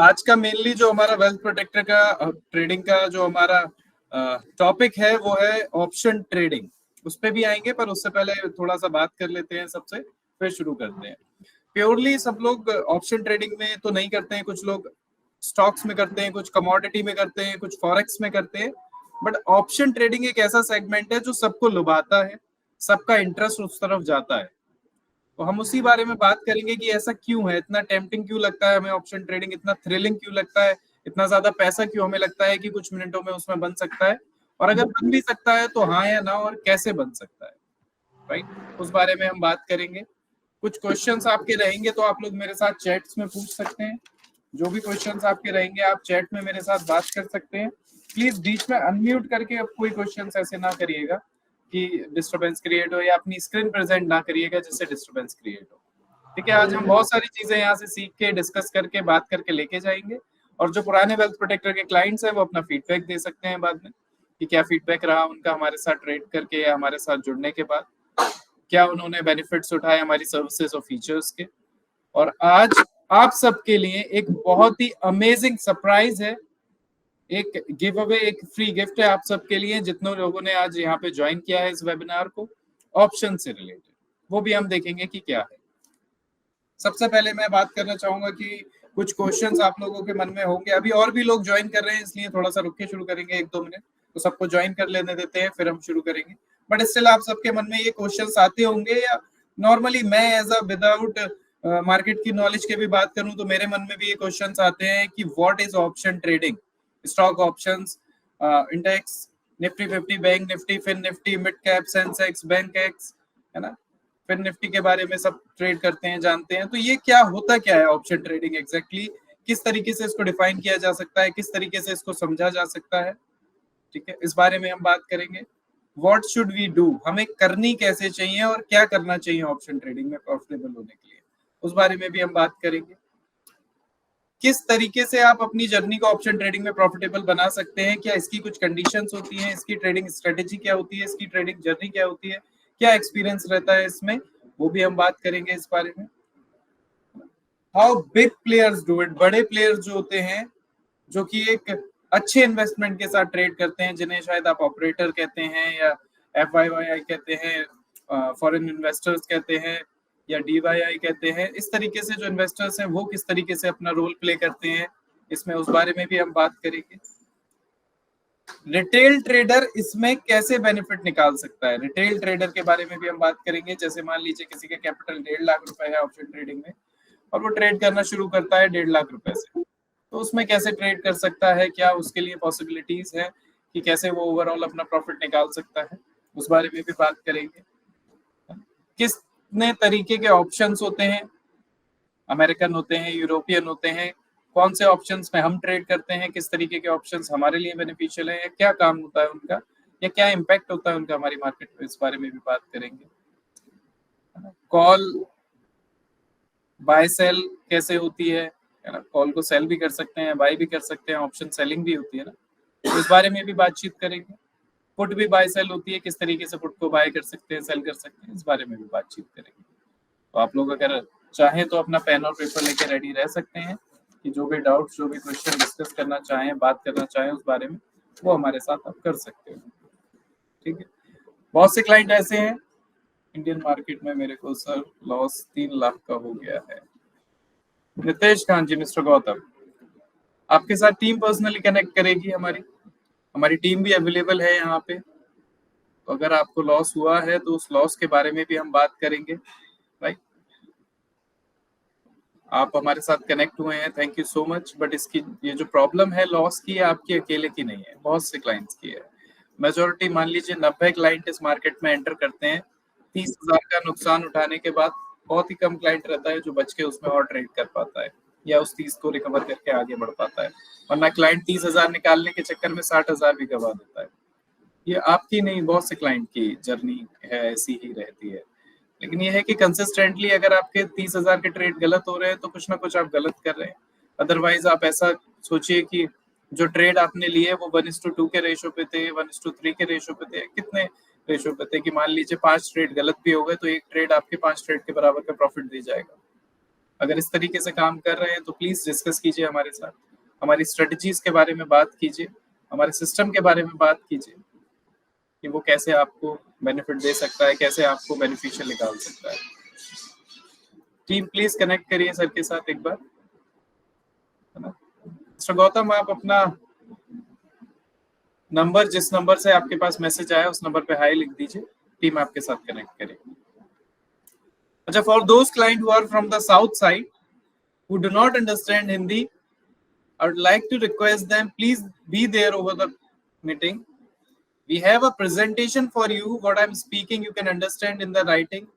आज का मेनली जो हमारा वेल्थ प्रोटेक्टर का ट्रेडिंग का जो हमारा टॉपिक है वो है ऑप्शन ट्रेडिंग। उस पे भी आएंगे, पर उससे पहले थोड़ा सा बात कर लेते हैं सबसे, फिर शुरू करते हैं। प्योरली सब लोग ऑप्शन ट्रेडिंग में तो नहीं करते हैं, कुछ लोग स्टॉक्स में करते हैं, कुछ कमोडिटी में करते हैं, कुछ फॉरेक्स में करते हैं। बट ऑप्शन ट्रेडिंग एक ऐसा सेगमेंट है जो सबको लुभाता है, सबका इंटरेस्ट उस तरफ जाता है। तो हम उसी बारे में बात करेंगे कि ऐसा क्यों है, इतना टेम्पटिंग क्यों लगता है हमें ऑप्शन ट्रेडिंग, इतना थ्रिलिंग क्यों लगता है, इतना ज्यादा पैसा क्यों हमें लगता है कि कुछ मिनटों में उसमें बन सकता है, और अगर बन भी सकता है तो हाँ या ना, और कैसे बन सकता है, राइट। उस बारे में हम बात करेंगे। कुछ क्वेश्चंस आपके रहेंगे तो आप लोग मेरे साथ चैट्स में पूछ सकते हैं। जो भी क्वेश्चंस आपके रहेंगे आप चैट में मेरे साथ बात कर सकते हैं। प्लीज बीच में अनम्यूट करके अब कोई क्वेश्चंस ऐसे ना करिएगा कि डिस्टरबेंस क्रिएट हो, या अपनी स्क्रीन प्रेजेंट ना करिएगा जिससे डिस्टरबेंस क्रिएट हो। ठीक है, आज हम बहुत सारी चीजें यहाँ से सीख के, डिस्कस करके, बात करके लेके जाएंगे। और जो पुराने वेल्थ प्रोटेक्टर के क्लाइंट्स हैं वो अपना फीडबैक दे सकते हैं बाद में कि क्या फीडबैक रहा उनका हमारे साथ ट्रेड करके या हमारे साथ जुड़ने के बाद, क्या उन्होंने बेनिफिट्स उठाए हमारी सर्विसेज और फीचर्स के। और आज आप सबके लिए एक बहुत ही अमेजिंग सरप्राइज है, एक गिव अवे, एक फ्री गिफ्ट है आप सबके लिए जितने लोगों ने आज यहाँ पे ज्वाइन किया है इस वेबिनार को, ऑप्शन से रिलेटेड। वो भी हम देखेंगे कि क्या है। सबसे पहले मैं बात करना चाहूंगा कि कुछ क्वेश्चंस आप लोगों के मन में होंगे। अभी और भी लोग ज्वाइन कर रहे हैं, इसलिए थोड़ा सा रुक के शुरू करेंगे, 1-2 मिनट तो सबको ज्वाइन कर लेने देते हैं, फिर हम शुरू करेंगे। बट स्टिल आप सबके मन में ये क्वेश्चंस आते होंगे, या नॉर्मली मैं एज अ विदाउट मार्केट की नॉलेज के भी बात करूं तो मेरे मन में भी ये क्वेश्चंस आते हैं कि what is option trading, stock options, index, Nifty 50, bank Nifty, fin Nifty, mid cap, Sensex, Bankex, है ना, फिर निफ्टी के बारे में सब ट्रेड करते हैं, जानते हैं। तो ये क्या होता क्या है ऑप्शन ट्रेडिंग एग्जैक्टली, किस तरीके से इसको डिफाइन किया जा सकता है, किस तरीके से इसको समझा जा सकता है, ठीक है, इस बारे में हम बात करेंगे। व्हाट शुड वी डू, हमें करनी कैसे चाहिए और क्या करना चाहिए ऑप्शन ट्रेडिंग में प्रॉफिटेबल होने के लिए, उस बारे में भी हम बात करेंगे। किस तरीके से आप अपनी जर्नी को ऑप्शन ट्रेडिंग में प्रॉफिटेबल बना सकते हैं, क्या इसकी कुछ कंडीशंस होती हैं, इसकी ट्रेडिंग स्ट्रेटेजी क्या होती है, इसकी ट्रेडिंग जर्नी क्या होती है, क्या एक्सपीरियंस रहता है इसमें, वो भी हम बात करेंगे इस बारे में। How big players do it, बड़े प्लेयर्स जो होते हैं जो कि एक अच्छे इन्वेस्टमेंट के साथ ट्रेड करते हैं, जिन्हें शायद आप ऑपरेटर कहते हैं या FYI कहते हैं, फॉरेन इन्वेस्टर्स कहते हैं या DYI कहते हैं, इस तरीके से जो इन्वेस्टर्स हैं वो किस तरीके से अपना रोल प्ले करते हैं इसमें, उस बारे में भी हम बात करेंगे। रिटेल ट्रेडर इसमें कैसे बेनिफिट निकाल सकता है, रिटेल ट्रेडर के बारे में भी हम बात करेंगे। जैसे मान लीजिए किसी का कैपिटल 1.5 लाख रुपए है ऑप्शन ट्रेडिंग में, और वो ट्रेड करना शुरू करता है 1.5 लाख रुपए से, तो उसमें कैसे ट्रेड कर सकता है, क्या उसके लिए पॉसिबिलिटीज है कि कैसे वो ओवरऑल अपना प्रॉफिट निकाल सकता है, उस बारे में भी बात करेंगे। कितने तरीके के ऑप्शंस होते हैं, अमेरिकन होते हैं, यूरोपियन होते हैं, कौन से ऑप्शंस में हम ट्रेड करते हैं, किस तरीके के ऑप्शंस हमारे लिए बेनिफिशियल है, क्या काम होता है उनका, या क्या इम्पैक्ट होता है उनका हमारी मार्केट में, इस बारे में भी बात करेंगे। कॉल बाय सेल कैसे होती है ना, कॉल को सेल भी कर सकते हैं, बाय भी कर सकते हैं, ऑप्शन सेलिंग भी होती है ना, तो इस बारे में भी बातचीत करेंगे। पुट भी बाय सेल होती है, किस तरीके से पुट को बाय कर सकते हैं, सेल कर सकते हैं, इस बारे में भी बातचीत करेंगे। तो आप लोग अगर चाहें तो अपना पेन और पेपर लेके रेडी रह सकते हैं कि जो भी डाउट, जो भी क्वेश्चन डिस्कस करना चाहें, बात करना चाहें उस बारे में, वो हमारे साथ आप कर सकते हो, ठीक है। बहुत से क्लाइंट ऐसे हैं इंडियन मार्केट में, मेरे को सर लॉस 3 लाख का हो गया है। नितेश खान जी, मिस्टर गौतम, आपके साथ टीम पर्सनली कनेक्ट करेगी, हमारी टीम भी अवेलेबल है यहाँ पे। तो अगर आपको लॉस हुआ है तो उस लॉस के बारे में भी हम बात करेंगे, राइट। आप हमारे साथ कनेक्ट हुए हैं, thank you so much. But इसकी ये जो प्रॉब्लम है लॉस की, आपकी अकेले की नहीं है, बहुत से क्लाइंट्स की है। मेजोरिटी मान लीजिए 90 क्लाइंट इस मार्केट में एंटर करते हैं, 30,000 का नुकसान उठाने के बाद बहुत ही कम क्लाइंट रहता है जो बच के उसमें और ट्रेड कर पाता है या उस 30 को रिकवर करके आगे बढ़ पाता है, वरना क्लाइंट 30,000 निकालने के चक्कर में 60,000 भी गवा देता है। ये आपकी नहीं, बहुत से क्लाइंट की जर्नी है, ऐसी ही रहती है। लेकिन ये है कि कंसिस्टेंटली अगर आपके 30,000 के ट्रेड गलत हो रहे हैं तो कुछ ना कुछ आप गलत कर रहे हैं। अदरवाइज आप ऐसा सोचिए कि जो ट्रेड आपने लिए वो 1:2 के रेशो पे थे, 1:3 के रेशो पे थे, कितने रेशो पे थे कि मान लीजिए 5 ट्रेड गलत भी हो गए तो एक ट्रेड आपके 5 ट्रेड के बराबर का प्रॉफिट दे जाएगा, अगर इस तरीके से काम कर रहे हैं तो प्लीज डिस्कस कीजिए हमारे साथ, हमारी स्ट्रेटजीज के बारे में बात कीजिए, हमारे सिस्टम के बारे में बात कीजिए कि वो कैसे आपको बेनिफिट दे सकता है, कैसे आपको बेनिफिशियल निकाल सकता है। टीम प्लीज कनेक्ट करिए सर के साथ एक बार, है ना। मिस्टर गौतम, आप अपना नंबर, जिस नंबर से आपके पास मैसेज आया उस नंबर पे हाई लिख दीजिए, टीम आपके साथ कनेक्ट करेगी। अच्छा, for those client who are from the south side who do not understand Hindi, I would like to request them, please be there over the meeting. We have a presentation for you. What I'm speaking, you can understand in the writing.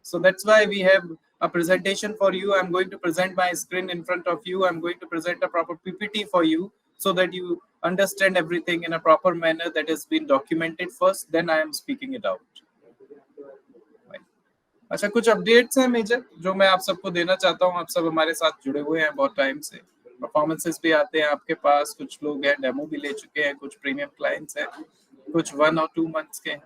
So that's why we have a presentation for you. I'm going to present my screen in front of you. I'm going to present a proper PPT for you so that you understand everything in a proper manner that has been documented first. Then I am speaking it out. अच्छा, कुछ updates हैं major जो मैं आप सबको देना चाहता हूँ। आप सब हमारे साथ जुड़े हुए हैं बहुत टाइम से, परफॉर्मेंसेस भी आते हैं आपके पास, कुछ लोग हैं डेमो भी ले चुके हैं, कुछ प्रीमियम क्लाइंट्स हैं, कुछ 1 और 2 मंथ्स के हैं।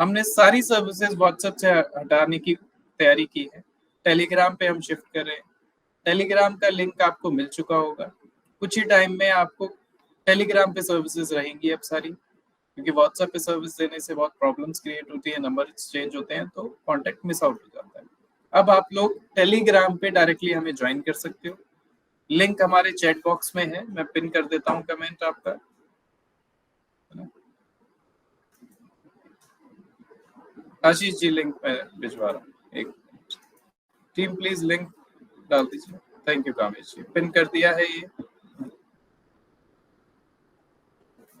हमने सारी सर्विसेज व्हाट्सएप से हटाने की तैयारी की है, टेलीग्राम पे हम शिफ्ट कर रहे हैं। टेलीग्राम का लिंक आपको मिल चुका होगा, कुछ ही टाइम में आपको टेलीग्राम पे सर्विसेज रहेंगी अब सारी, क्योंकि व्हाट्सएप पे सर्विस देने से बहुत प्रॉब्लम्स क्रिएट होती है, नंबर एक्सचेंज होते हैं तो कांटेक्ट मिस आउट हो जाता है। अब आप लोग टेलीग्राम पे डायरेक्टली हमें ज्वाइन कर सकते हो, लिंक हमारे चैट बॉक्स में है, मैं पिन कर देता हूँ कमेंट आपका। आशीष जी लिंक मैं भिजवा रहा हूँ, एक टीम प्लीज लिंक डाल दीजिए। Thank you Kamesh ji, pin कर दिया है ये।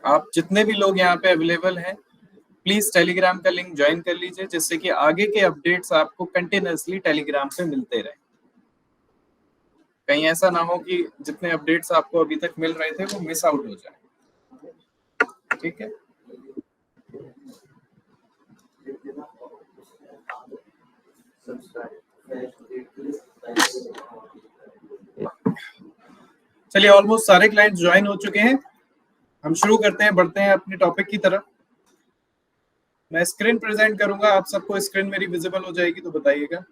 आप जितने भी लोग यहाँ पे अवेलेबल हैं प्लीज टेलीग्राम का लिंक ज्वाइन कर लीजिए, जिससे कि आगे के अपडेट्स आपको कंटिन्यूअसली टेलीग्राम पे मिलते रहे। कहीं ऐसा ना हो कि जितने अपडेट्स आपको अभी तक मिल रहे थे वो मिस आउट हो जाए, ठीक है। चलिए, ऑलमोस्ट सारे क्लाइंट्स ज्वाइन हो चुके हैं, हम शुरू करते हैं, बढ़ते हैं अपने टॉपिक की तरफ। मैं स्क्रीन प्रेजेंट करूंगा, आप सबको स्क्रीन मेरी विजिबल हो जाएगी तो बताइएगा।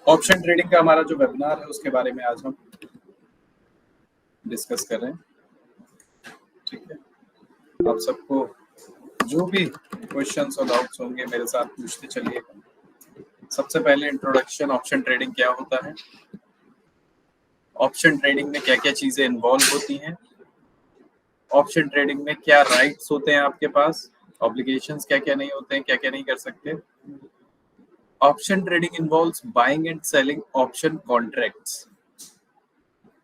ऑप्शन ट्रेडिंग का हमारा जो वेबिनार है उसके बारे में आज हम डिस्कस कर रहे हैं, ठीक है। आप सबको जो भी क्वेश्चंस और डाउट्स होंगे मेरे साथ पूछते चलिएगा। सबसे पहले इंट्रोडक्शन, ऑप्शन ट्रेडिंग क्या होता है, ऑप्शन ट्रेडिंग में क्या क्या चीजें इन्वॉल्व होती हैं, ऑप्शन ट्रेडिंग में क्या राइट्स होते हैं आपके पास, ऑब्लिगेशंस क्या क्या नहीं होते हैं, क्या क्या नहीं कर सकते। Option trading involves buying and selling option contracts.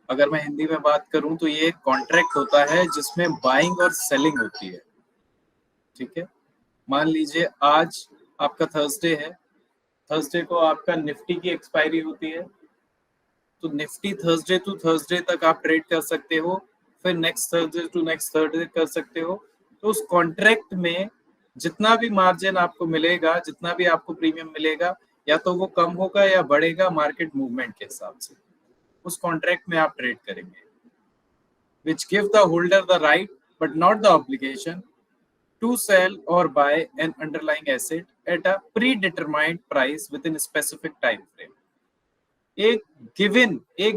अगर मैं हिंदी में बात करूं तो ये कॉन्ट्रैक्ट होता है जिसमें बाइंग और सेलिंग होती है, ठीक है। मान लीजिए आज आपका थर्सडे है, थर्सडे को आपका निफ्टी की एक्सपायरी होती है, तो निफ्टी थर्सडे टू थर्सडे तक आप ट्रेड कर सकते हो, फिर next Thursday to next Thursday कर सकते हो। तो उस कॉन्ट्रैक्ट में जितना भी मार्जिन आपको मिलेगा, जितना भी आपको प्रीमियम मिलेगा, या तो वो कम होगा या बढ़ेगा मार्केट मूवमेंट के हिसाब से, उस कॉन्ट्रैक्ट में आप ट्रेड करेंगे। which give the holder the right but not the obligation to sell or buy an underlying asset at a predetermined price within a specific time frame। एक गिवन, एक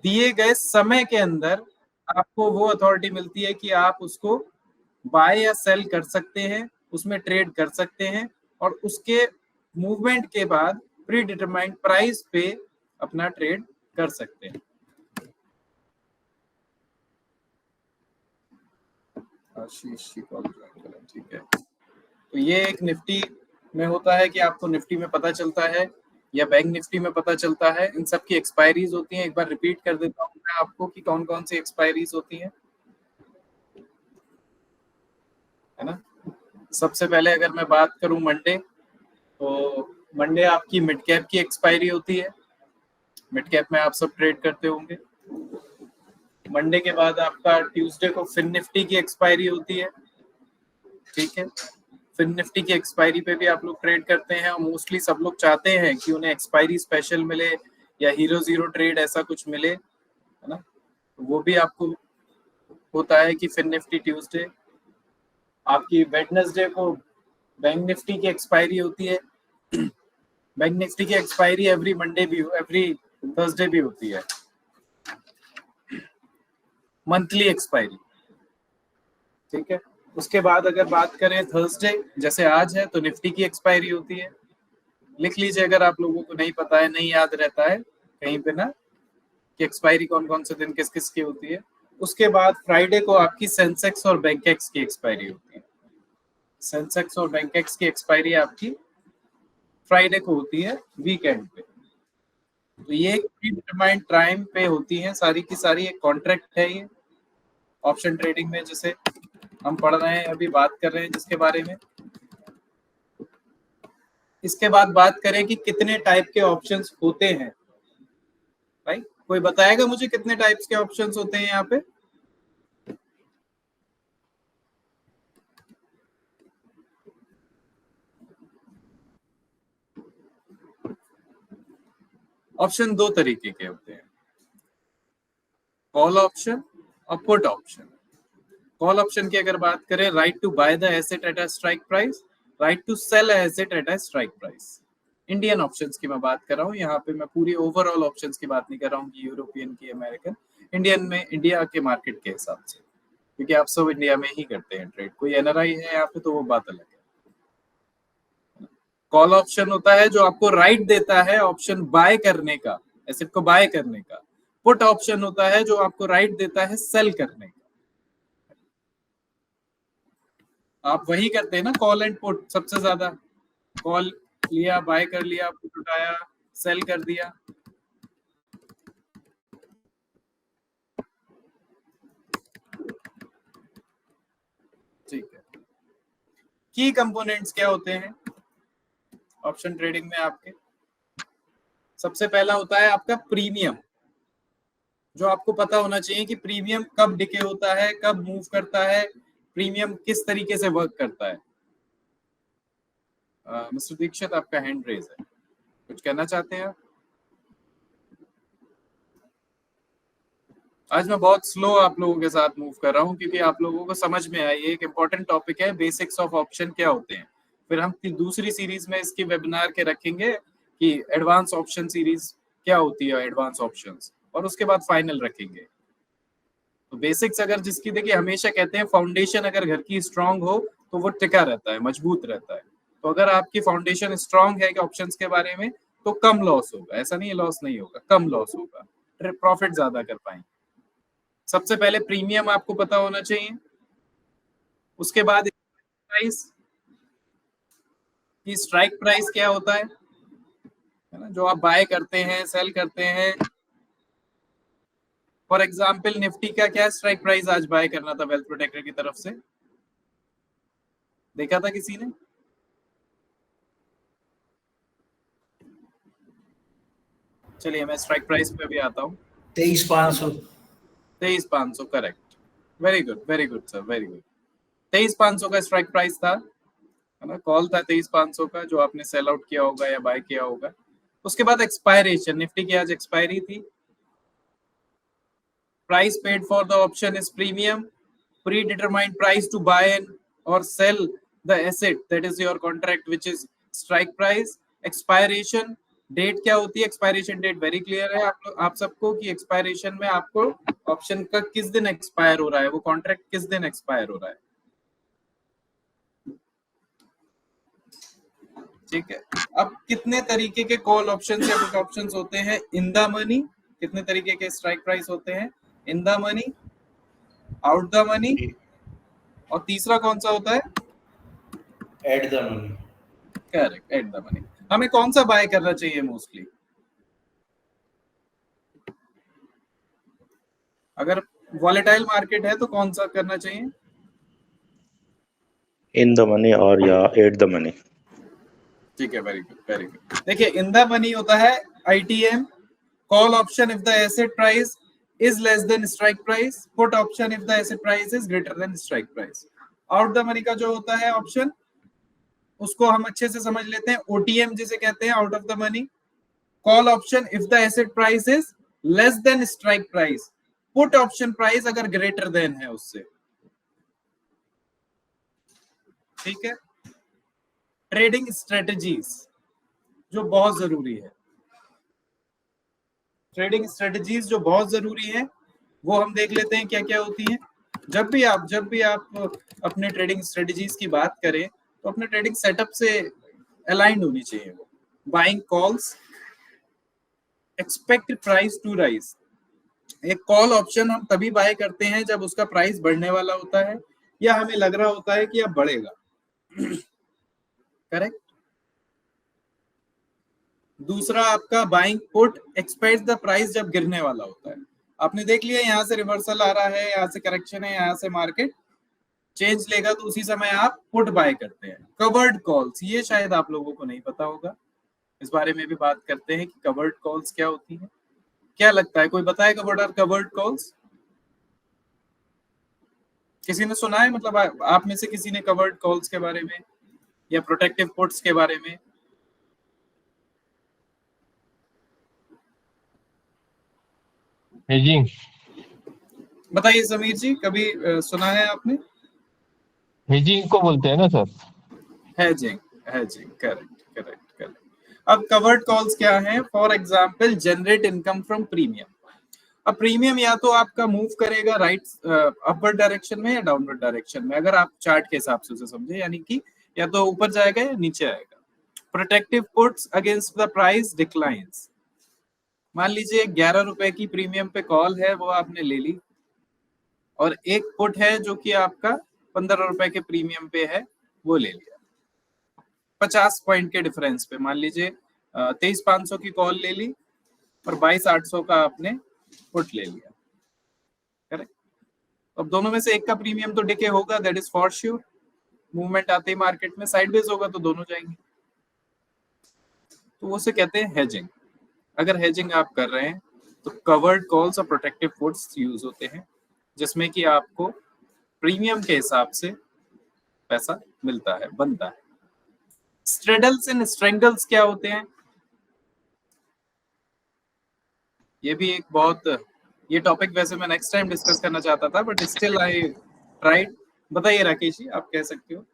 दिए गए समय के अंदर आपको वो अथॉरिटी मिलती है कि आप उसको बाय या सेल कर सकते हैं, उसमें ट्रेड कर सकते हैं, और उसके मूवमेंट के बाद प्री डिटरमाइंड प्राइस पे अपना ट्रेड कर सकते हैं। आशीष जी कॉल ज्वाइन करें, ठीक है। तो ये एक निफ्टी में होता है कि आपको निफ्टी में पता चलता है या बैंक निफ्टी में पता चलता है, इन सब की एक्सपायरीज होती हैं। एक बार रिपीट कर देता हूँ मैं आपको कि कौन कौन सी एक्सपायरीज होती हैं। है ना। सबसे पहले अगर मैं बात करूं मंडे, तो मंडे आपकी मिड कैप की एक्सपायरी होती है। मिड कैप में आप सब ट्रेड करते होंगे। मंडे के बाद आपका ट्यूसडे को फिन निफ्टी की एक्सपायरी होती है, ठीक है। फिन निफ्टी की एक्सपायरी पे भी आप लोग ट्रेड करते हैं, और मोस्टली सब लोग चाहते हैं कि उन्हें एक्सपायरी स्पेशल मिले या हीरो जीरो ट्रेड ऐसा कुछ मिले, है ना। वो भी आपको होता है कि फिन निफ्टी ट्यूसडे। आपकी वेडनेसडे को बैंक निफ्टी की एक्सपायरी होती है। बैंक निफ्टी की एक्सपायरी एवरी मंडे भी, एवरी थर्सडे भी होती है, मंथली एक्सपायरी, ठीक है। उसके बाद अगर बात करें थर्सडे, जैसे आज है, तो निफ्टी की एक्सपायरी होती है। लिख लीजिए अगर आप लोगों को नहीं पता है, नहीं याद रहता है कहीं पे ना, कि एक्सपायरी कौन कौन से दिन किस किस की होती है। उसके बाद फ्राइडे को आपकी सेंसेक्स और बैंकेक्स की एक्सपायरी होती है। सेंसेक्स और बैंकेक्स की एक्सपायरी आपकी फ्राइडे को होती है, वीकेंड पे। तो ये एक प्री डिटरमाइंड टाइम पे होती है सारी की सारी, एक कॉन्ट्रैक्ट है ये ऑप्शन ट्रेडिंग में, जिसे हम पढ़ रहे हैं, अभी बात कर रहे हैं जिसके बारे में। इसके बाद बात करें कि कितने टाइप के ऑप्शंस होते हैं। भाई कोई बताएगा मुझे कितने टाइप्स के ऑप्शंस होते हैं यहाँ पे? ऑप्शन दो तरीके के होते हैं, कॉल ऑप्शन और पुट ऑप्शन। कॉल ऑप्शन की अगर बात करें, right to buy the asset at a strike price, right to sell a asset at a strike price. Indian options की मैं बात कर रहा हूँ यहाँ पे, मैं पूरी ओवरऑल ऑप्शंस की बात नहीं कर रहा हूँ कि यूरोपियन की, अमेरिकन। इंडियन में इंडिया के मार्केट के हिसाब से, क्योंकि आप सब इंडिया में ही करते हैं ट्रेड, कोई एनआरआई है यहाँ पे तो वो बात अलग है। कॉल ऑप्शन होता है जो आपको राइट देता है ऑप्शन बाय करने का, एसेट को बाय करने का। पुट ऑप्शन होता है जो आपको राइट देता है सेल करने का। आप वही करते हैं ना, कॉल एंड पुट सबसे ज्यादा। कॉल लिया, बाय कर लिया, पुट उठाया, सेल कर दिया। ठीक है। की कंपोनेंट्स क्या होते हैं ऑप्शन ट्रेडिंग में आपके? सबसे पहला होता है आपका प्रीमियम, जो आपको पता होना चाहिए कि प्रीमियम कब डिके होता है, कब मूव करता है, प्रीमियम किस तरीके से वर्क करता है। मिस्टर दीक्षित, आपका हैंड रेज है, कुछ कहना चाहते हैं आप? आज मैं बहुत स्लो आप लोगों के साथ मूव कर रहा हूँ, क्योंकि आप लोगों को समझ में आए, एक इंपॉर्टेंट टॉपिक है, बेसिक्स ऑफ ऑप्शन क्या होते हैं। फिर हम दूसरी सीरीज में इसकी वेबिनार के रखेंगे कि एडवांस ऑप्शन सीरीज क्या होती है, एडवांस ऑप्शंस, और उसके बाद फाइनल रखेंगे। तो बेसिक्स अगर जिसकी, देखिए हमेशा कहते हैं फाउंडेशन अगर घर की स्ट्रांग हो तो वो टिका रहता है, मजबूत रहता है। तो अगर आपकी फाउंडेशन स्ट्रांग है कि ऑप्शंस के बारे में, तो कम लॉस होगा, ऐसा नहीं है लॉस नहीं होगा, कम लॉस होगा, प्रॉफिट ज्यादा कर पाएंगे। सबसे पहले प्रीमियम आपको पता होना चाहिए। उसके बाद प्राइस, की स्ट्राइक प्राइस क्या होता है ना, जो आप बाय करते हैं, सेल करते हैं। फॉर एग्जाम्पल निफ्टी का क्या स्ट्राइक प्राइस आज बाय करना था वेल्थ प्रोटेक्टर की तरफ से, देखा था किसी ने? चलिए मैं स्ट्राइक प्राइस पे भी आता हूँ। 23,500। 23,500, correct. Very good sir, very good. 23,500 का स्ट्राइक प्राइस था, है ना, कॉल था 23,500 का, जो आपने सेल आउट किया होगा या बाय किया होगा। उसके बाद एक्सपायरेशन, निफ्टी की आज एक्सपायरी थी। Price paid for the option is premium, predetermined price to buy and or sell the asset, that is your contract, which is strike price. expiration date क्या होती है? एक्सपायरेशन डेट वेरी क्लियर है आप सबको कि expiration में आपको option का किस दिन एक्सपायर हो रहा है, वो कॉन्ट्रैक्ट किस दिन एक्सपायर हो रहा है, ठीक है। अब कितने तरीके के कॉल ऑप्शन या पुट ऑप्शन होते हैं? इन द मनी, कितने तरीके के स्ट्राइक प्राइस होते हैं? In the money, out the money, और तीसरा कौन सा होता है? At the money. Correct, at the money. हमें कौन सा बाय करना चाहिए मोस्टली? अगर वॉलेटाइल मार्केट है तो कौन सा करना चाहिए? इन द मनी और या एट द मनी। ठीक है, वेरी गुड वेरी गुड। देखिए इन द मनी होता है ITM, call option if the asset price is less than strike price, put option if the asset price is greater than strike price. Out the money का जो होता है option, उसको हम अच्छे से समझ लेते हैं, OTM जिसे कहते हैं, out of the money. Call option if the asset price is less than strike price, put option price अगर ग्रेटर देन है उससे। ठीक है। ट्रेडिंग स्ट्रेटजीज जो बहुत जरूरी है, ट्रेडिंग स्ट्रेटजीज जो बहुत जरूरी है वो हम देख लेते हैं क्या क्या होती हैं। जब भी आप अपने ट्रेडिंग स्ट्रेटजीज की बात करें तो अपने ट्रेडिंग सेटअप से अलाइंड होनी चाहिए वो। Buying calls, expect price to rise. एक कॉल ऑप्शन हम तभी बाय करते हैं जब उसका प्राइस बढ़ने वाला होता है या हमें लग रहा होता है कि अब बढ़ेगा। करेक्ट। दूसरा आपका buying put, expect the price जब गिरने वाला होता है। आपने देख लिया यहाँ से रिवर्सल आ रहा है, यहाँ से करेक्शन है, यहाँ से मार्केट चेंज लेगा तो उसी समय आप पुट बाय करते हैं। कवर्ड कॉल्स, ये शायद आप लोगों को नहीं पता होगा, इस बारे में भी बात करते हैं कि कवर्ड कॉल्स क्या होती है। क्या लगता है, कोई बताएगा व्हाट आर कवर्ड कॉल्स? किसी ने सुना है, मतलब आप में से किसी ने कवर्ड कॉल्स के बारे में या प्रोटेक्टिव पुट्स के बारे में? हेजिंग। बताइए समीर जी, कभी सुना है आपने? हेजिंग को बोलते हैं ना sir? Hedging, hedging, correct correct correct. अब कवर्ड कॉल्स क्या हैं? For example generate income from premium. अब प्रीमियम या तो आपका मूव करेगा राइट अपवर्ड डायरेक्शन में या डाउनवर्ड डायरेक्शन में, अगर आप चार्ट के हिसाब से उसे समझे, यानी कि या तो ऊपर जाएगा या नीचे आएगा। Protective puts against the price declines. मान लीजिए 11 रुपए की प्रीमियम पे कॉल है, वो आपने ले ली, और एक पुट है जो कि आपका 15 रुपए के प्रीमियम पे है, वो ले लिया 50 पॉइंट के डिफरेंस पे। मान लीजिए 23,500 की कॉल ले ली और 22,800 का आपने पुट ले लिया। करेक्ट। अब दोनों में से एक का प्रीमियम तो डिके होगा, that is for sure. Movement आते ही मार्केट में साइडवेज होगा तो दोनों जाएंगे, तो उसे कहते हैं हेजिंग। अगर हेजिंग आप कर रहे हैं तो कवर्ड कॉल्स और प्रोटेक्टिव पुट्स यूज होते हैं, जिसमें कि आपको प्रीमियम के हिसाब से पैसा मिलता है, बनता है। स्ट्रेडल्स एंड स्ट्रेंगल्स क्या होते हैं? ये भी एक बहुत, ये टॉपिक वैसे मैं नेक्स्ट टाइम डिस्कस करना चाहता था, बट स्टिल आई ट्राइड। बताइए राकेश जी, आप कह सकते हो।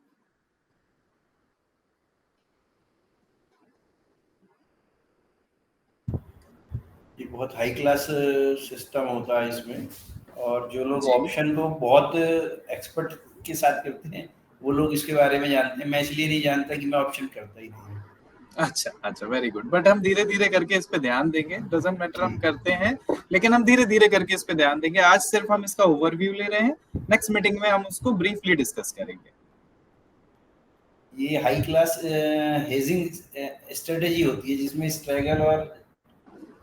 ये बहुत हाई क्लास सिस्टम होता है इसमें, और जो लोग जी। ऑप्शन को बहुत एक्सपर्ट के साथ करते हैं वो लोग इसके बारे में जानते हैं। मैं इसलिए नहीं जानता कि मैं ऑप्शन करता ही नहीं हूँ। अच्छा अच्छा, वेरी गुड। बट हम धीरे धीरे करके इस पे ध्यान देंगे, डजंट मैटर, हम करते हैं, लेकिन हम धीरे धीरे करके इस पे ध्यान देंगे। आज सिर्फ हम इसका ओवरव्यू ले रहे हैं, नेक्स्ट मीटिंग में हम उसको ब्रीफली डिस्कस करेंगे। ये हाई क्लास हेजिंग स्ट्रेटेजी होती है जिसमें स्ट्रैगल और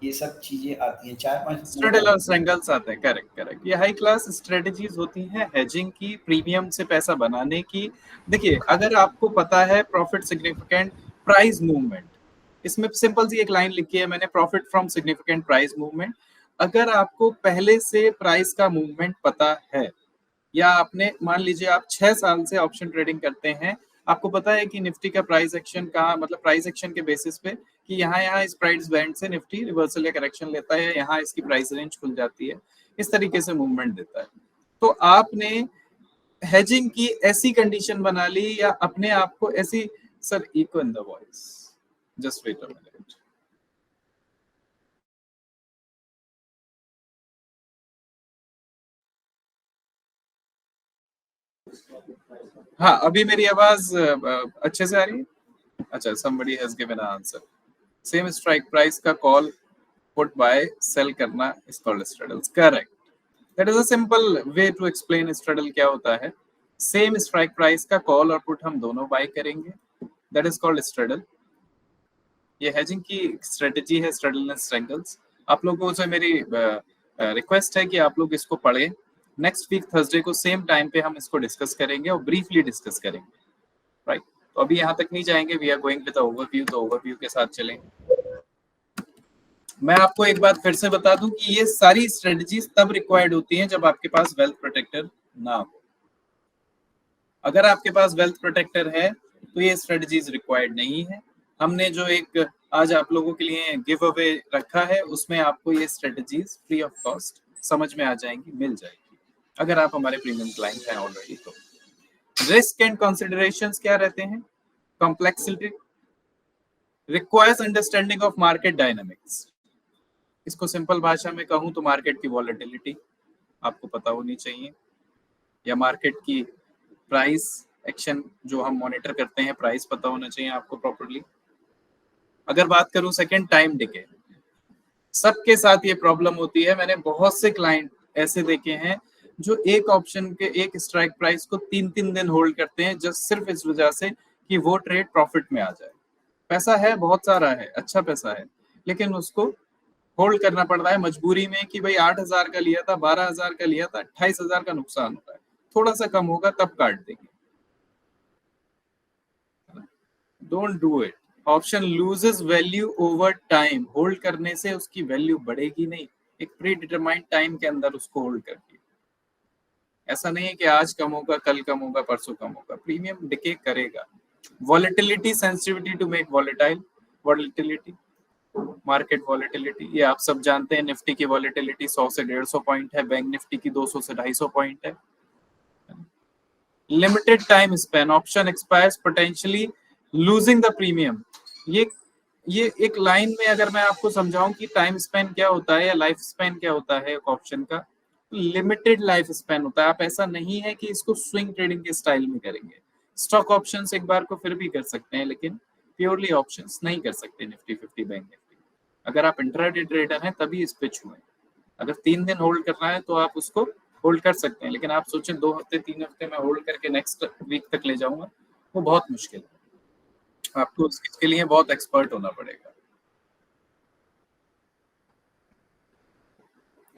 ये सब चीजें आती हैं, 4-5 स्ट्रेडल और स्ट्रेंगल्स आते हैं। Correct correct. ये हाई क्लास स्ट्रेटजीज होती हैं हेजिंग की, प्रीमियम से पैसा बनाने की। देखिए अगर आपको पता है प्रॉफिट सिग्निफिकेंट प्राइस मूवमेंट, इसमें सिंपल सी एक लाइन लिखी है मैंने, profit from significant price movement. अगर आपको पहले से प्राइस का मूवमेंट पता है, या आपने मान लीजिए आप 6 साल से ऑप्शन ट्रेडिंग करते हैं, आपको पता है कि निफ्टी का प्राइस एक्शन कहाँ, मतलब प्राइस एक्शन के बेसिस पे कि यहाँ इस प्राइस बैंड से निफ्टी रिवर्सल या करेक्शन लेता है, यहाँ इसकी प्राइस रेंज खुल जाती है, इस तरीके से मूवमेंट देता है। तो आपने हेजिंग की ऐसी कंडीशन बना ली, या अपने आप को ऐसी, sir echo in the voice, just wait a minute. हाँ, अभी मेरी आवाज अच्छे से आ रही है? अच्छा, somebody has given an answer. Same strike price का call put buy sell करना is called straddles. Correct. That is a simple way to explain straddle क्या होता है। Same strike price का call और put हम दोनों buy करेंगे, that is called straddle. ये hedging की strategy है, straddle and strangles। आप लोगों से मेरी रिक्वेस्ट है कि आप लोग इसको पढ़ें। नेक्स्ट वीक थर्सडे को सेम टाइम पे हम इसको डिस्कस करेंगे और ब्रीफली डिस्कस करेंगे। राइट। तो अभी यहाँ तक नहीं जाएंगे, we are going with overview, तो ओवरव्यू के साथ चलेंगे। मैं आपको एक बात फिर से बता दूं कि ये सारी स्ट्रेटजीज तब रिक्वायर्ड होती हैं जब आपके पास वेल्थ प्रोटेक्टर ना हो। अगर आपके पास वेल्थ प्रोटेक्टर है तो ये स्ट्रेटजीज रिक्वायर्ड नहीं है। हमने जो एक आज आप लोगों के लिए गिव अवे रखा है उसमें आपको ये स्ट्रेटजीज फ्री ऑफ कॉस्ट समझ में आ जाएंगी, मिल जाएगी, अगर आप हमारे प्रीमियम क्लाइंट हैं ऑलरेडी। तो रिस्क एंड कंसिडरेशंस क्या रहते हैं? Complexity, requires understanding of market dynamics. इसको सिंपल भाषा में कहूं तो मार्केट की वॉलेटिलिटी आपको पता होनी चाहिए, या मार्केट की प्राइस एक्शन जो हम मॉनिटर करते हैं, प्राइस पता होना चाहिए आपको प्रॉपर्ली। अगर बात करूं सेकंड, टाइम डिके, सबके साथ ये प्रॉब्लम होती है। मैंने बहुत से क्लाइंट ऐसे देखे हैं जो एक ऑप्शन के एक स्ट्राइक प्राइस को 3-3 दिन होल्ड करते हैं, जस्ट सिर्फ इस वजह से कि वो ट्रेड प्रॉफिट में आ जाए। पैसा है, बहुत सारा है, अच्छा पैसा है, लेकिन उसको होल्ड करना पड़ रहा है मजबूरी में कि भाई 8,000 का लिया था, 12,000 का लिया था, 28,000 का नुकसान हो रहा है, थोड़ा सा कम होगा तब काट देंगे। Don't do it. Option loses value over time. Hold करने से उसकी वैल्यू बढ़ेगी नहीं, एक प्री डिटरमाइंड टाइम के अंदर उसको होल्ड करके। ऐसा नहीं है कि आज कम होगा, कल कम होगा, परसों कम होगा, प्रीमियम डिके करेगा। Volatility, sensitivity to make volatile, volatility, market volatility, ये आप सब जानते हैं। निफ्टी की वॉलेटिलिटी 100 से 150 पॉइंट है, बैंक निफ्टी की 200 से 250 पॉइंट है। Limited time span, option expires potentially losing the premium. ये एक लाइन में अगर मैं आपको समझाऊं कि टाइम स्पैन क्या होता है या लाइफ स्पैन क्या होता है एक ऑप्शन का, लिमिटेड लाइफ स्पैन होता है। आप ऐसा नहीं है कि इसको स्विंग ट्रेडिंग के स्टाइल में करेंगे। स्टॉक ऑप्शंस एक बार को फिर भी कर सकते हैं, लेकिन प्योरली ऑप्शंस नहीं कर सकते निफ्टी 50, बैंक निफ्टी। अगर आप इंट्राडे ट्रेडर हैं तभी इस पे छुएं। अगर 3 दिन होल्ड करना है तो आप उसको होल्ड कर सकते हैं, लेकिन आप सोचें 2 हफ्ते 3 हफ्ते में होल्ड करके नेक्स्ट वीक तक ले जाऊंगा, वो बहुत मुश्किल है। आपको इसके लिए बहुत एक्सपर्ट होना पड़ेगा।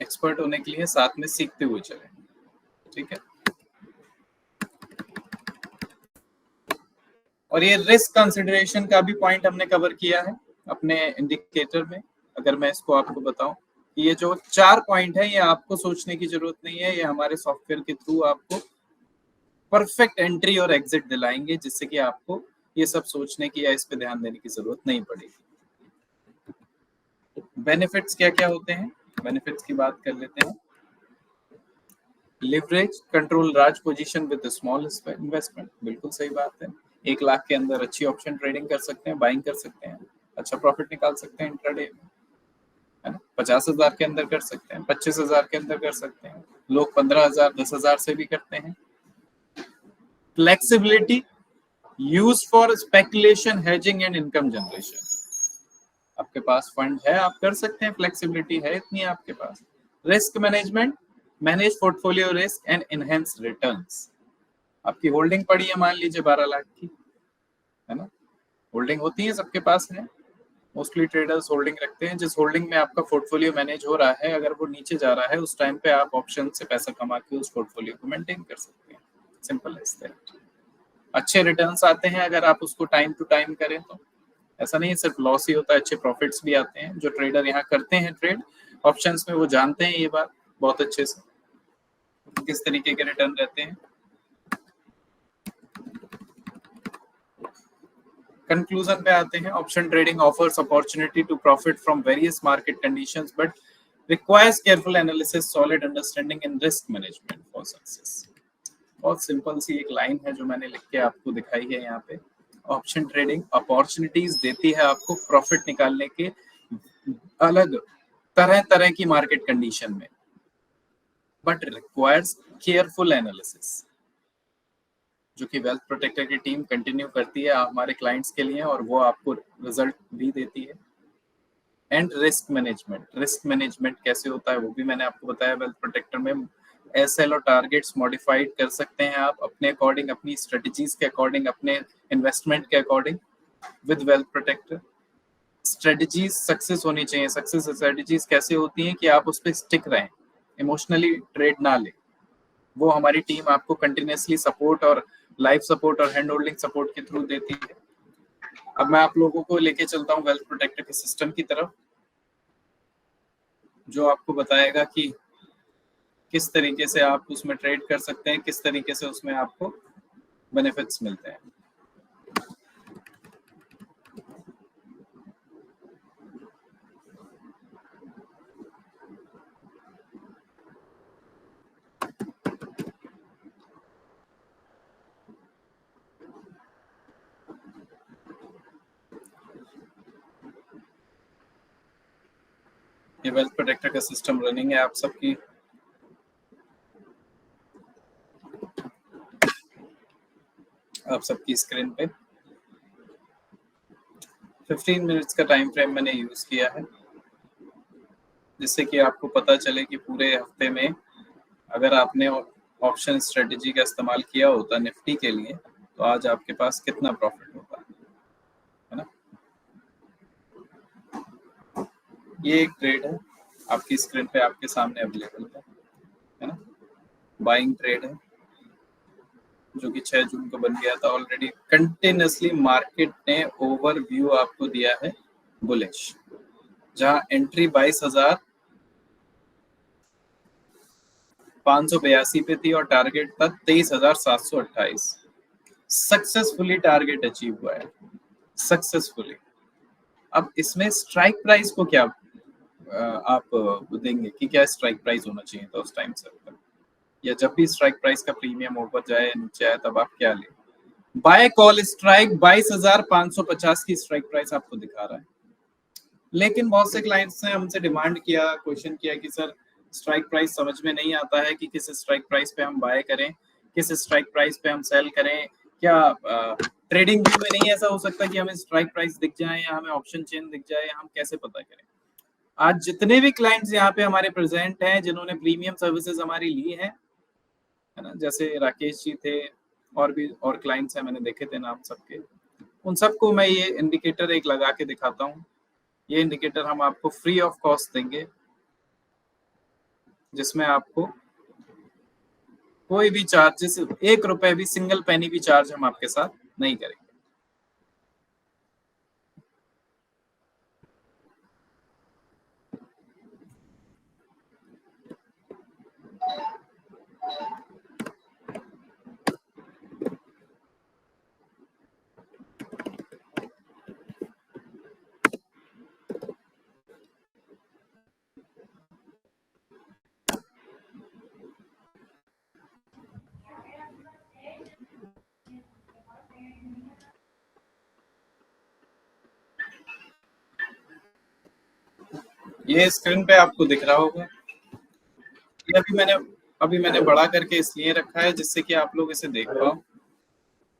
एक्सपर्ट होने के लिए साथ में सीखते हुए चलें, ठीक है। और ये रिस्क कंसिडरेशन का भी पॉइंट हमने कवर किया है अपने इंडिकेटर में। अगर मैं इसको आपको बताऊं, ये जो 4 पॉइंट है, ये आपको सोचने की जरूरत नहीं है, ये हमारे सॉफ्टवेयर के थ्रू आपको परफेक्ट एंट्री और एग्जिट दिलाएंगे, जिससे कि आपको ये सब सोचने की या इस पे ध्यान देने की जरूरत नहीं पड़ेगी। बेनिफिट्स क्या क्या होते हैं, बेनिफिट्स की बात कर लेते हैं। Leverage, control large position with small investment, बिल्कुल सही बात है। 1 लाख के अंदर अच्छी ऑप्शन ट्रेडिंग कर सकते हैं, बाइंग कर सकते हैं, अच्छा प्रॉफिट निकाल सकते हैं इंट्राडे में, है ना। 50,000 के अंदर कर सकते हैं, 25,000 के अंदर कर सकते हैं, लोग 15,000 10,000 से भी करते हैं। Flexibility, use for speculation, hedging and income generation. आपके पास फंड है, आप कर सकते हैं, फ्लेक्सिबिलिटी है इतनी आपके पास। Risk management, manage portfolio risk and enhance returns. आपकी होल्डिंग पड़ी है मान लीजिए 12 लाख की, है ना, होल्डिंग होती है, सबके पास है, मोस्टली ट्रेडर्स होल्डिंग रखते हैं। जिस होल्डिंग में आपका पोर्टफोलियो मैनेज हो रहा है, अगर वो नीचे जा रहा है उस टाइम पे आप ऑप्शन से पैसा कमा के उस पोर्टफोलियो को मेंटेन कर सकते हैं, सिंपल एज दैट। अच्छे रिटर्न्स आते हैं अगर आप उसको टाइम टू टाइम करें तो। ऐसा नहीं है सिर्फ लॉस ही होता है, अच्छे प्रॉफिट्स भी आते हैं। जो ट्रेडर यहाँ करते हैं ट्रेड ऑप्शंस में, वो जानते हैं ये बात बहुत अच्छे से, किस तरीके के रिटर्न रहते हैं। कंक्लूजन पे आते हैं। Option trading offers opportunity to profit from various market conditions but requires careful analysis, solid understanding and risk management for success. बहुत सिंपल सी एक लाइन है जो मैंने लिख के आपको दिखाई है यहाँ पे। ऑप्शन ट्रेडिंग अपॉर्चुनिटीज देती है आपको प्रॉफिट निकालने के अलग तरह तरह की मार्केट कंडीशन में, बट रिक्वायर्स केयरफुल एनालिसिस, जो कि वेल्थ प्रोटेक्टर की टीम कंटिन्यू करती है हमारे क्लाइंट्स के लिए, और वो आपको रिजल्ट भी देती है। And risk management, risk management कैसे होता है वो भी मैंने आपको बताया। वेल्थ प्रोटेक्टर में एसएल और टारगेट्स मॉडिफाइड कर सकते हैं आप अपने अकॉर्डिंग, अपनी स्ट्रेटजीज के अकॉर्डिंग, अपने इन्वेस्टमेंट के according with wealth protector. Strategies success होनी चाहिए। सक्सेस स्ट्रेटजीज कैसे होती हैं कि आप उस पर स्टिक रहें, इमोशनली ट्रेड ना लें, वो हमारी टीम आपको कंटिन्यूसली सपोर्ट और लाइव सपोर्ट और हैंड होल्डिंग सपोर्ट के थ्रू देती है। अब मैं आप लोगों को लेके चलता हूँ वेल्थ प्रोटेक्टर के सिस्टम की तरफ, जो आपको बताएगा कि किस तरीके से आप उसमें ट्रेड कर सकते हैं, किस तरीके से उसमें आपको बेनिफिट्स मिलते हैं। ये वेल्थ प्रोटेक्टर का सिस्टम रनिंग है आप सबकी। आप सबकी स्क्रीन पे 15 मिनट्स का टाइम फ्रेम मैंने यूज किया है, जिससे कि आपको पता चले कि पूरे हफ्ते में अगर आपने ऑप्शन स्ट्रेटेजी का इस्तेमाल किया होता निफ्टी के लिए तो आज आपके पास कितना प्रॉफिट होता है ना। ये एक ट्रेड है आपकी स्क्रीन पे आपके सामने अवेलेबल है ना। बाइंग ट्रेड है जो कि 6 जून को बन गया था ऑलरेडी। कंटिन्यूसली मार्केट ने ओवरव्यू आपको दिया है बुलिश, जहां एंट्री 22,582 पे थी और टारगेट था 23,728। सक्सेसफुली टारगेट अचीव हुआ है, सक्सेसफुली। अब इसमें स्ट्राइक प्राइस को क्या आप देंगे कि क्या स्ट्राइक प्राइस होना चाहिए था उस टाइम से, या जब भी स्ट्राइक प्राइस का प्रीमियम ऊपर जाए या नीचे आए तब आप क्या लें। बाय कॉल स्ट्राइक 22,550 की स्ट्राइक प्राइस आपको दिखा रहा है, लेकिन बहुत से क्लाइंट्स ने हमसे डिमांड किया, क्वेश्चन किया कि सर स्ट्राइक प्राइस समझ में नहीं आता है कि किस स्ट्राइक प्राइस पे हम बाय करें, किस स्ट्राइक प्राइस पे हम सेल करें। क्या ट्रेडिंग व्यू में नहीं ऐसा हो सकता कि हमें स्ट्राइक प्राइस दिख जाए या हमें ऑप्शन चेन दिख जाए, हम कैसे पता करें। आज जितने भी क्लाइंट्स यहाँ पे हमारे प्रेजेंट हैं जिन्होंने प्रीमियम सर्विसेज हमारी ली है ना, जैसे राकेश जी थे और भी और क्लाइंट्स हैं, मैंने देखे थे नाम सबके, उन सबको मैं ये इंडिकेटर एक लगा के दिखाता हूँ। ये इंडिकेटर हम आपको फ्री ऑफ कॉस्ट देंगे, जिसमें आपको कोई भी चार्जेस, 1 रुपए भी, सिंगल पेनी भी चार्ज हम आपके साथ नहीं करेंगे। ये स्क्रीन पे आपको दिख रहा होगा। ये अभी मैंने बड़ा करके इसलिए रखा है जिससे कि आप लोग इसे देख पाओ,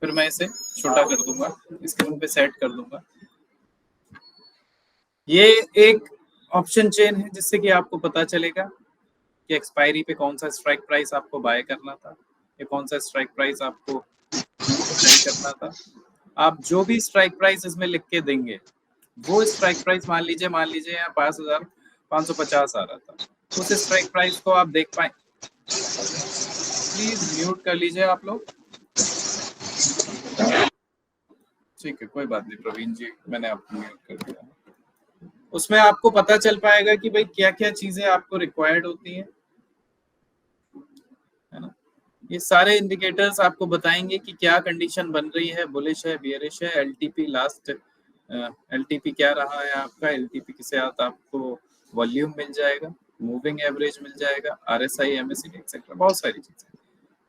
फिर मैं इसे छोटा कर दूंगा, स्क्रीन पे सेट कर दूंगा। ये एक ऑप्शन चेन है जिससे कि आपको पता चलेगा कि एक्सपायरी पे कौन सा स्ट्राइक प्राइस आपको बाय करना था या कौन सा स्ट्राइक प्राइस आपको सेल करना था। आप जो भी स्ट्राइक प्राइस इसमें लिख के देंगे वो स्ट्राइक प्राइस मान लीजिए यहाँ 5,550 आ रहा था, उस स्ट्राइक प्राइस को आप देख पाए। प्लीज म्यूट कर लीजिए आप लोग। ठीक है, कोई बात नहीं प्रवीण जी, मैंने आपको म्यूट कर दिया। उसमें आपको पता चल पाएगा कि भाई क्या क्या चीजें आपको रिक्वायर्ड होती हैं, है ना। ये सारे इंडिकेटर्स आपको बताएंगे कि क्या कंडीशन बन रही है, बुलिश है, बियरिश है। एलटीपी लास्ट एलटीपी क्या रहा है आपका, एलटीपी के साथ आपको वॉल्यूम मिल जाएगा, मूविंग एवरेज मिल जाएगा, आरएसआई, एमएससीडी एक्सेट्रा, बहुत सारी चीजें।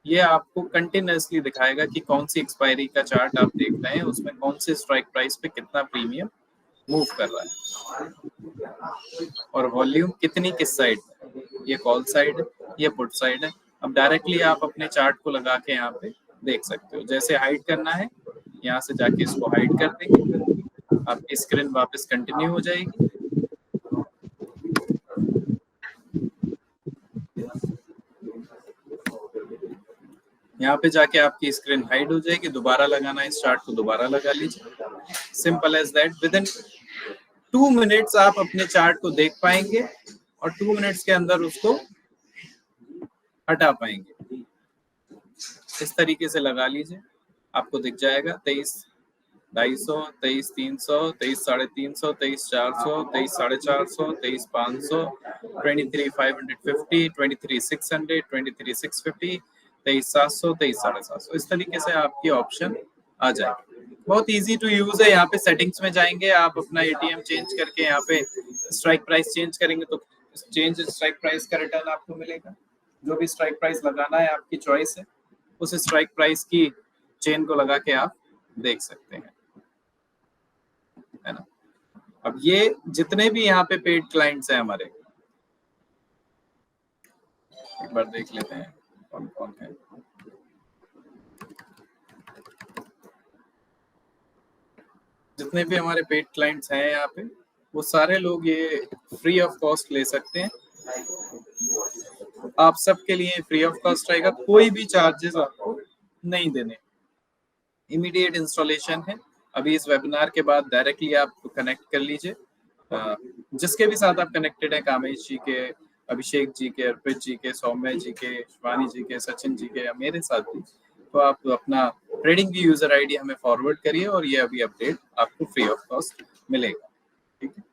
ये आपको कंटिन्यूसली दिखाएगा कि कौन सी एक्सपायरी का चार्ट आप देख रहे हैं, उसमें कौन से स्ट्राइक प्राइस पे कितना प्रीमियम मूव कर रहा है और वॉल्यूम कितनी किस साइड, ये कॉल साइड, ये पुट साइड है। अब डायरेक्टली आप अपने चार्ट को लगा के यहाँ पे देख सकते हो। जैसे हाइड करना है, यहाँ से जाके इसको हाइड कर देंगे, आपकी स्क्रीन वापस कंटिन्यू हो जाएगी। यहाँ पे जाके आपकी स्क्रीन हाइड हो जाएगी, दोबारा लगाना है इस चार्ट को, दोबारा लगा लीजिए। Simple as that. Within 2 minutes आप अपने चार्ट को देख पाएंगे और 2 मिनट्स के अंदर उसको हटा पाएंगे। इस तरीके से लगा लीजिए, आपको दिख जाएगा 23,250, 23,300, 23,350, 23,400, 23,450, 23,500, 23,550, 23,600, 23,650, 23,700, 23,750, इस तरीके से आपकी ऑप्शन आ जाएगी। बहुत इजी टू यूज है। यहाँ पे सेटिंग्स में जाएंगे, आप अपना एटीएम चेंज करके यहाँ पे स्ट्राइक प्राइस चेंज करेंगे तो चेंज स्ट्राइक प्राइस का रिटर्न आपको मिलेगा। जो भी स्ट्राइक प्राइस लगाना है आपकी चॉइस है, उस स्ट्राइक प्राइस की चेन को लगा के आप देख सकते हैं, है ना। अब ये जितने भी यहाँ पे पेड क्लाइंट्स हैं हमारे, एक बार देख लेते हैं कौन कौन है। जितने भी हमारे पेड क्लाइंट्स हैं यहाँ पे, वो सारे लोग ये फ्री ऑफ कॉस्ट ले सकते हैं। आप सबके लिए फ्री ऑफ कॉस्ट रहेगा, कोई भी चार्जेस आपको नहीं देने, इमीडिएट इंस्टॉलेशन है। अभी इस वेबिनार के बाद डायरेक्टली आप कनेक्ट कर लीजिए, जिसके भी साथ आप कनेक्टेड हैं, कामेश जी के, अभिषेक जी के, अर्पित जी के, सौम्य जी के, शिवानी जी के, सचिन जी के या मेरे साथ भी, तो आप अपना ट्रेडिंग की यूजर आईडी हमें फॉरवर्ड करिए और ये अभी अपडेट आपको फ्री ऑफ कॉस्ट मिलेगा, ठीक है।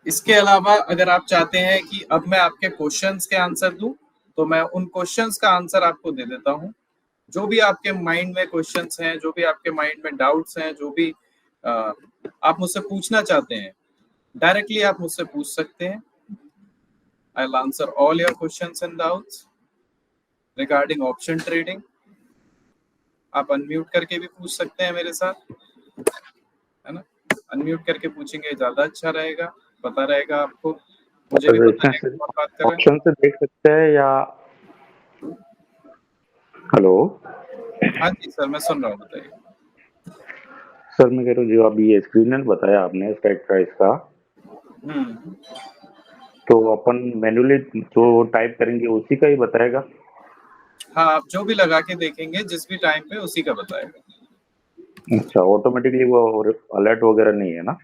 इसके अलावा अगर आप चाहते हैं कि अब मैं आपके क्वेश्चंस के आंसर दूं, तो मैं उन क्वेश्चंस का आंसर आपको दे देता हूं। जो भी आपके माइंड में क्वेश्चंस हैं, जो भी आपके माइंड में डाउट्स हैं, जो भी आप मुझसे पूछना चाहते हैं, डायरेक्टली आप मुझसे पूछ सकते हैं। I will answer all your questions and doubts regarding option trading. आप अनम्यूट करके भी पूछ सकते हैं मेरे साथ, है ना। अनम्यूट करके पूछेंगे ज्यादा अच्छा रहेगा, पता रहेगा आपको, मुझे भी पता है कौन बात कर रहे हैं। ऑप्शन से देख सकते हैं या? हेलो हाँ जी सर, मैं सुन रहा हूँ, बताइए। सर, मैं कह रहा हूँ जो अभी ये स्क्रीनर बताया आपने स्ट्राइक प्राइस का, तो अपन मैन्युअली जो टाइप करेंगे उसी का ही बताएगा? हाँ, आप जो भी लगा के देखेंगे जिस भी टाइम पे, उसी का बताएगा। अच्छा, ऑटोमेटिकली वो अलर्ट वगैरह नहीं है ना?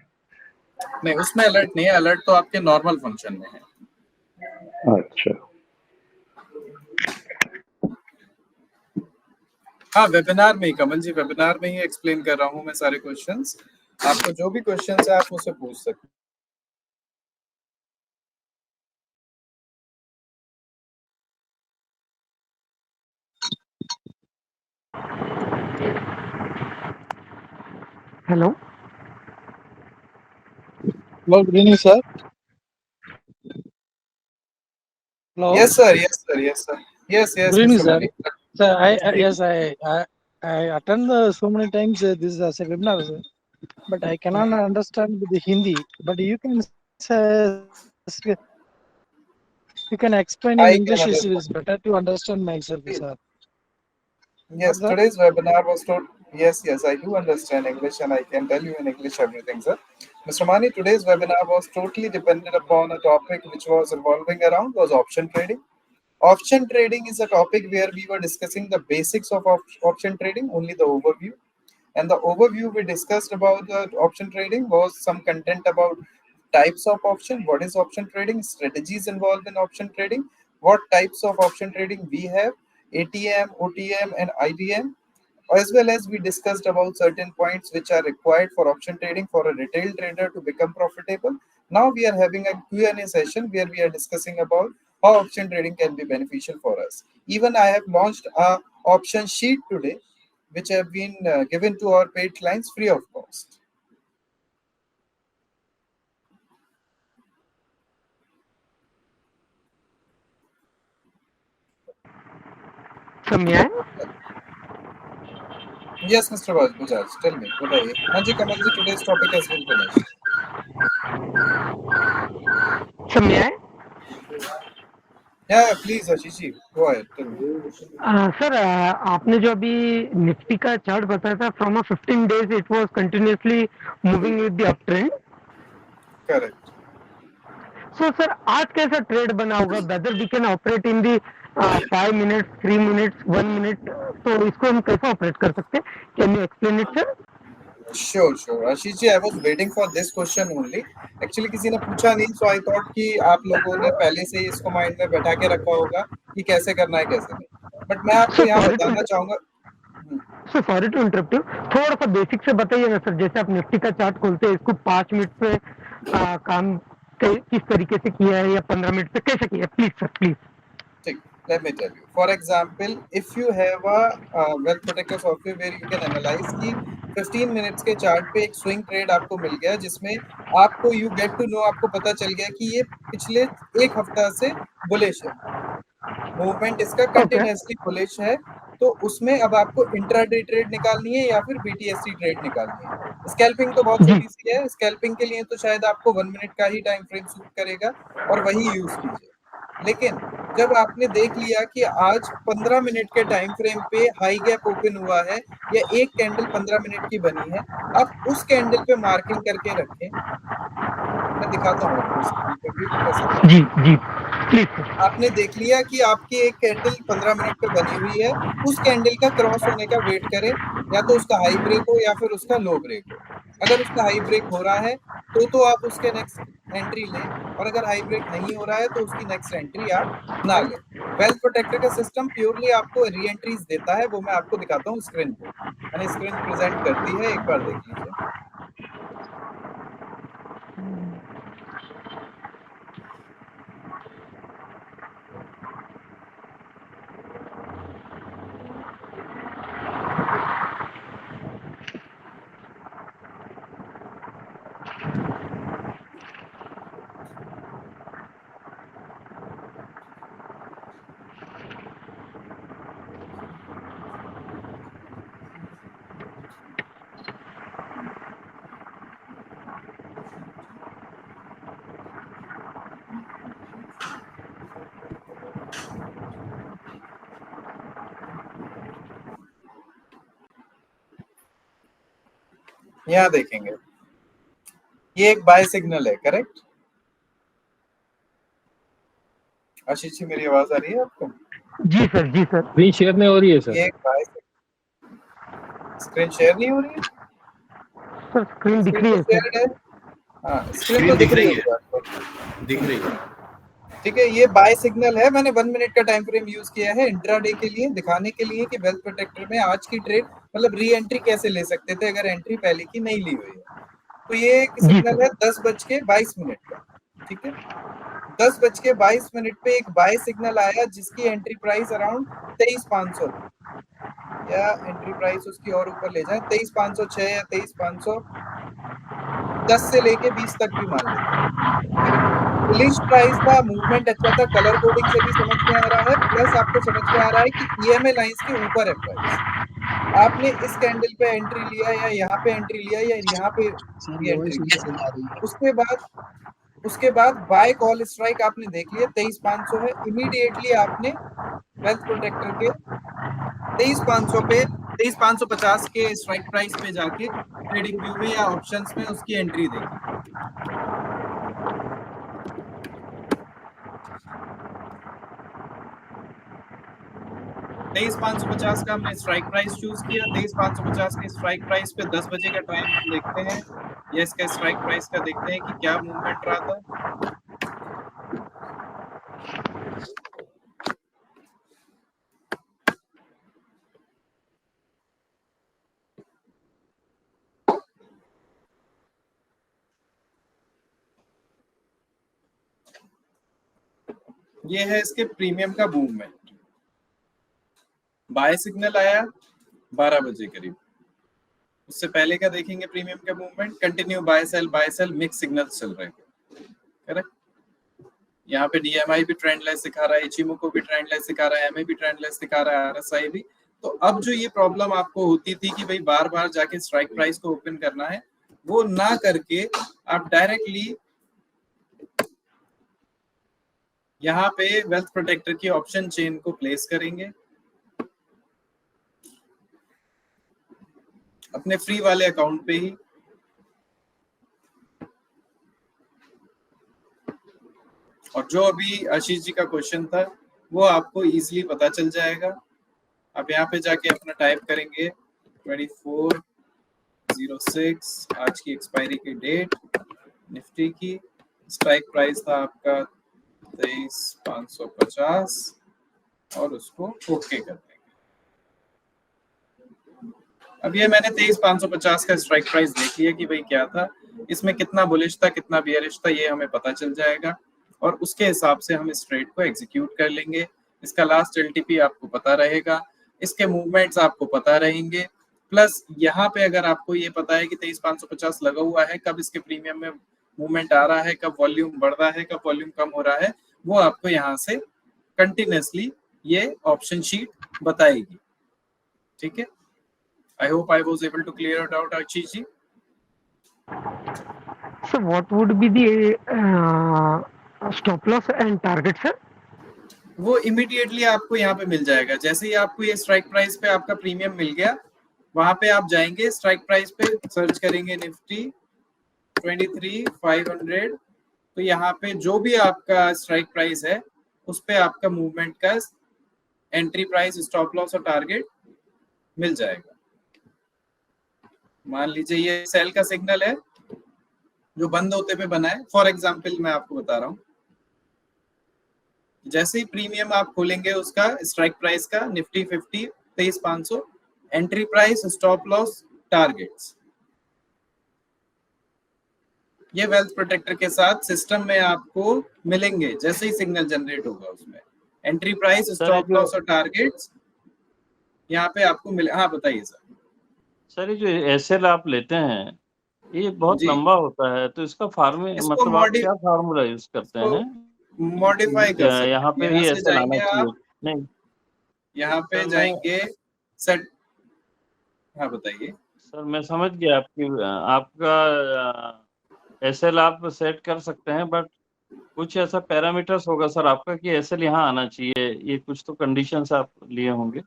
नहीं, उसमें अलर्ट नहीं है, अलर्ट तो आपके नॉर्मल फंक्शन में है। अच्छा, हाँ, वेबिनार में ही, कमल जी, वेबिनार में ही एक्सप्लेन कर रहा हूँ मैं सारे क्वेश्चंस। आपको जो भी क्वेश्चंस है आप मुझसे पूछ सकते हैं। Hello. Hello, good evening, sir. Hello. Yes sir, yes sir, yes sir, yes Good evening, Mr. sir. Mani. Sir, I attend so many times this as a webinar, sir, but I cannot understand the Hindi. But you can explain in I can English. It understand. is better to understand myself, sir. Yes, Sir? today's webinar was told. Yes, I do understand English and I can tell you in English everything, sir. Mr. Mani, today's webinar was totally dependent upon a topic which was revolving around was option trading. Option trading is a topic where we were discussing the basics of option trading, only the overview. And the overview we discussed about the option trading was some content about types of option, what is option trading, strategies involved in option trading, what types of option trading we have, ATM, OTM, and IBM, as well as we discussed about certain points which are required for option trading for a retail trader to become profitable. Now we are having a Q&A session where we are discussing about how option trading can be beneficial for us. Even I have launched a option sheet today which have been given to our paid clients free of cost. So may I? Yes, Mr. Bajaj, tell me. बताइए। हाँ जी, कमल जी, today's topic has been finished. So may I? Yeah, please, Ashish ji, go ahead. Tell me. Sir आपने जो अभी Nifty का chart बताया था, from a 15 days it was continuously moving with the uptrend. Correct. So sir आज कैसा trade बना होगा, whether we can operate in the 5 minutes, 3 minutes, 1 minute, तो इसको हम कैसे ऑपरेट कर सकते हैं? Can you explain it sir? Sure. Ashish ji, I was waiting for this question only. Actually, किसी ने पूछा नहीं, so I thought कि आप लोगों ने पहले से ही इसको माइंड में बैठा के रखा होगा कि कैसे करना है कैसे नहीं. बट मैं आपको यहाँ बताना चाहूंगा। So sorry to interrupt you, थोड़ा सा बेसिक से बताइए ना सर। जैसे आप निफ्टी का चार्ट खोलते हैं, इसको 5 मिनट पे काम किस तरीके से किया है या 15 मिनट पे कैसे किया है, प्लीज सर प्लीज। ठीक, let me tell you. For example, if you have a wealth protector software where you can analyze कि 15 मिनट्स के चार्ट पे एक स्विंग ट्रेड आपको मिल गया, जिसमें आपको you get to know, आपको पता चल गया कि ये पिछले एक हफ्ता से बुलिश है, मूवमेंट इसका कंटिन्यूअसली बुलिश है, तो उसमें अब आपको इंट्राडे ट्रेड निकालनी है या फिर बीटीएससी ट्रेड निकालनी है। स्कैल्पिंग तो बहुत छोटी सी है, स्कैल्पिंग के लिए तो शायद आपको 1 मिनट का ही टाइम फ्रेम सूट करेगा और वही यूज कीजिए। लेकिन जब आपने देख लिया कि आज 15 मिनट के टाइम फ्रेम पे हाई गैप ओपन हुआ है या एक कैंडल 15 मिनट की बनी है, आप उस कैंडल पे मार्किंग करके रखें। मैं दिखाता हूँ आपको स्क्रीन पे भी कैसे। जी जी प्लीज सर। आपने देख लिया कि आपकी एक कैंडल 15 मिनट पे बनी हुई है, उस कैंडल का क्रॉस होने का वेट करें, या तो उसका हाई ब्रेक हो या फिर उसका लो ब्रेक हो। अगर उसका हाई ब्रेक हो रहा है तो आप उसके नेक्स्ट एंट्री लें, और अगर हाई ब्रेक नहीं हो रहा है तो उसकी नेक्स्ट एंट्री आप ना लें। वेल्थ प्रोटेक्टर का सिस्टम प्योरली आपको री एंट्रीज देता है, वो मैं आपको दिखाता हूँ स्क्रीन पे। मैंने स्क्रीन प्रेजेंट कर दी है, एक बार देख लीजिए। यहाँ देखेंगे ये एक बाय सिग्नल है, करेक्ट? आशीष जी, मेरी आवाज आ रही है आपको? जी सर जी सर। स्क्रीन शेयर नहीं हो रही है सर। ये एक बाय स्क्रीन शेयर नहीं हो रही है सर, स्क्रीन दिख रही है शेयर्ड है। हाँ, स्क्रीन तो दिख रही है आपको। दिख रही है। ठीक है, ये बाय सिग्नल है। मैंने 1 मिनट का टाइम फ्रेम यूज किया है इंट्राडे के लिए, दिखाने के लिए कि वेल्थ प्रोटेक्टर में आज की ट्रेड मतलब री एंट्री कैसे ले सकते थे अगर एंट्री पहले की नहीं ली हुई है। तो ये एक सिग्नल है 10:22 का। ठीक है, 10:22 पे एक बाय सिग्नल आया जिसकी एंट्री प्राइस अराउंड 23,500 थी, या एंट्री प्राइस उसकी और ऊपर ले जाए 23,506 या 23,510 से लेके 20 तक भी मान लेते हैं। बुलिश प्राइस था, मूवमेंट अच्छा था, कलर कोडिंग से भी समझ में आ रहा है, प्लस आपको समझ में आ रहा है कि ईएमए लाइंस के ऊपर है प्राइस। आपने इस कैंडल पे एंट्री लिया या यहाँ पे एंट्री लिया या यहाँ पे एंट्री लिया, उसके बाद बाय कॉल स्ट्राइक आपने देख लिया 23,500 है, इमीडिएटली आपने वेल्थ प्रोटेक्टर के 23,500 पे 23,550 के स्ट्राइक प्राइस पे जाके ट्रेडिंग व्यू में या ऑप्शंस में उसकी एंट्री देखी। तेईस 550 का हमने स्ट्राइक प्राइस चूज किया। 23,550 के स्ट्राइक प्राइस पे 10 बजे का टाइम हम देखते हैं, या इसका स्ट्राइक प्राइस का देखते हैं कि क्या मूवमेंट रहा था। ये है इसके प्रीमियम का मूवमेंट। बाय सिग्नल आया 12 बजे करीब, उससे पहले का देखेंगे प्रीमियम का movement. Continue buy sell mix signals चल रहे हैं, करेक्ट? यहाँ पे डीएमआई भी ट्रेंड लाइन दिखा रहा है, इचिमोको भी ट्रेंड लाइन दिखा रहा है, एमए भी ट्रेंड लाइन दिखा रहा है, आरएसआई भी। तो अब जो ये प्रॉब्लम आपको होती थी कि भाई बार बार जाके स्ट्राइक प्राइस को ओपन करना है, वो ना करके आप डायरेक्टली यहाँ पे वेल्थ प्रोटेक्टर की ऑप्शन चेन को प्लेस करेंगे अपने फ्री वाले अकाउंट पे ही। और जो अभी आशीष जी का क्वेश्चन था वो आपको इजीली पता चल जाएगा। आप यहाँ पे जाके अपना टाइप करेंगे 24/06 आज की एक्सपायरी की डेट, निफ्टी की स्ट्राइक प्राइस था आपका 23,550, और उसको ओके कर देंगे। अब ये मैंने 23,550 का स्ट्राइक प्राइस देख लिया कि भाई क्या था, इसमें कितना बुलिश था कितना बियरिश था ये हमें पता चल जाएगा, और उसके हिसाब से हम इस ट्रेड को एग्जीक्यूट कर लेंगे। इसका लास्ट एलटीपी आपको पता रहेगा, इसके मूवमेंट्स आपको पता रहेंगे, प्लस यहाँ पे अगर आपको ये पता है कि 23,550 लगा हुआ है, कब इसके प्रीमियम में मूवमेंट आ रहा है, कब वॉल्यूम बढ़ रहा है, कब वॉल्यूम कम हो रहा है, वो आपको यहाँ से कंटिन्यूसली ये ऑप्शन शीट बताएगी। ठीक है, I hope I was able to clear it out, Archie ji. So what would be the stop loss and target, sir? वो इमीडिएटली आपको यहाँ पे मिल जाएगा। जैसे ही आपको ये स्ट्राइक प्राइस पे आपका प्रीमियम मिल गया, वहां पे आप जाएंगे, स्ट्राइक प्राइस पे सर्च करेंगे निफ्टी 23,500, तो यहाँ पे जो भी आपका स्ट्राइक प्राइस है उस पे आपका मूवमेंट का एंट्री प्राइस, स्टॉप लॉस और टारगेट मिल जाएगा। मान लीजिए ये सेल का सिग्नल है जो बंद होते पे बना है। फॉर एग्जांपल मैं आपको बता रहा हूँ, जैसे ही प्रीमियम आप खोलेंगे उसका स्ट्राइक प्राइस का Nifty 50 23,500, entry price, stop loss, targets, ये वेल्थ प्रोटेक्टर के साथ सिस्टम में आपको मिलेंगे। जैसे ही सिग्नल जनरेट होगा उसमें एंट्री प्राइस, स्टॉप लॉस और टारगेट्स यहाँ पे आपको मिले। हाँ बताइए सर। सर ये जो एसएल आप लेते हैं ये बहुत जी। लंबा होता है, तो इसका मतलब आप क्या फार्मूला यूज करते हैं? मॉडिफाई कर सकते हैं। यहाँ पे भी एसएल आना चाहिए। नहीं, यहाँ पे जाएंगे सेट। हाँ बताइए सर, मैं समझ गया आपका एसएल आप सेट कर सकते हैं, बट कुछ ऐसा पैरामीटर्स होगा सर आपका कि एसएल यहाँ आना चाहिए, ये कुछ तो कंडीशंस आप लिए होंगे।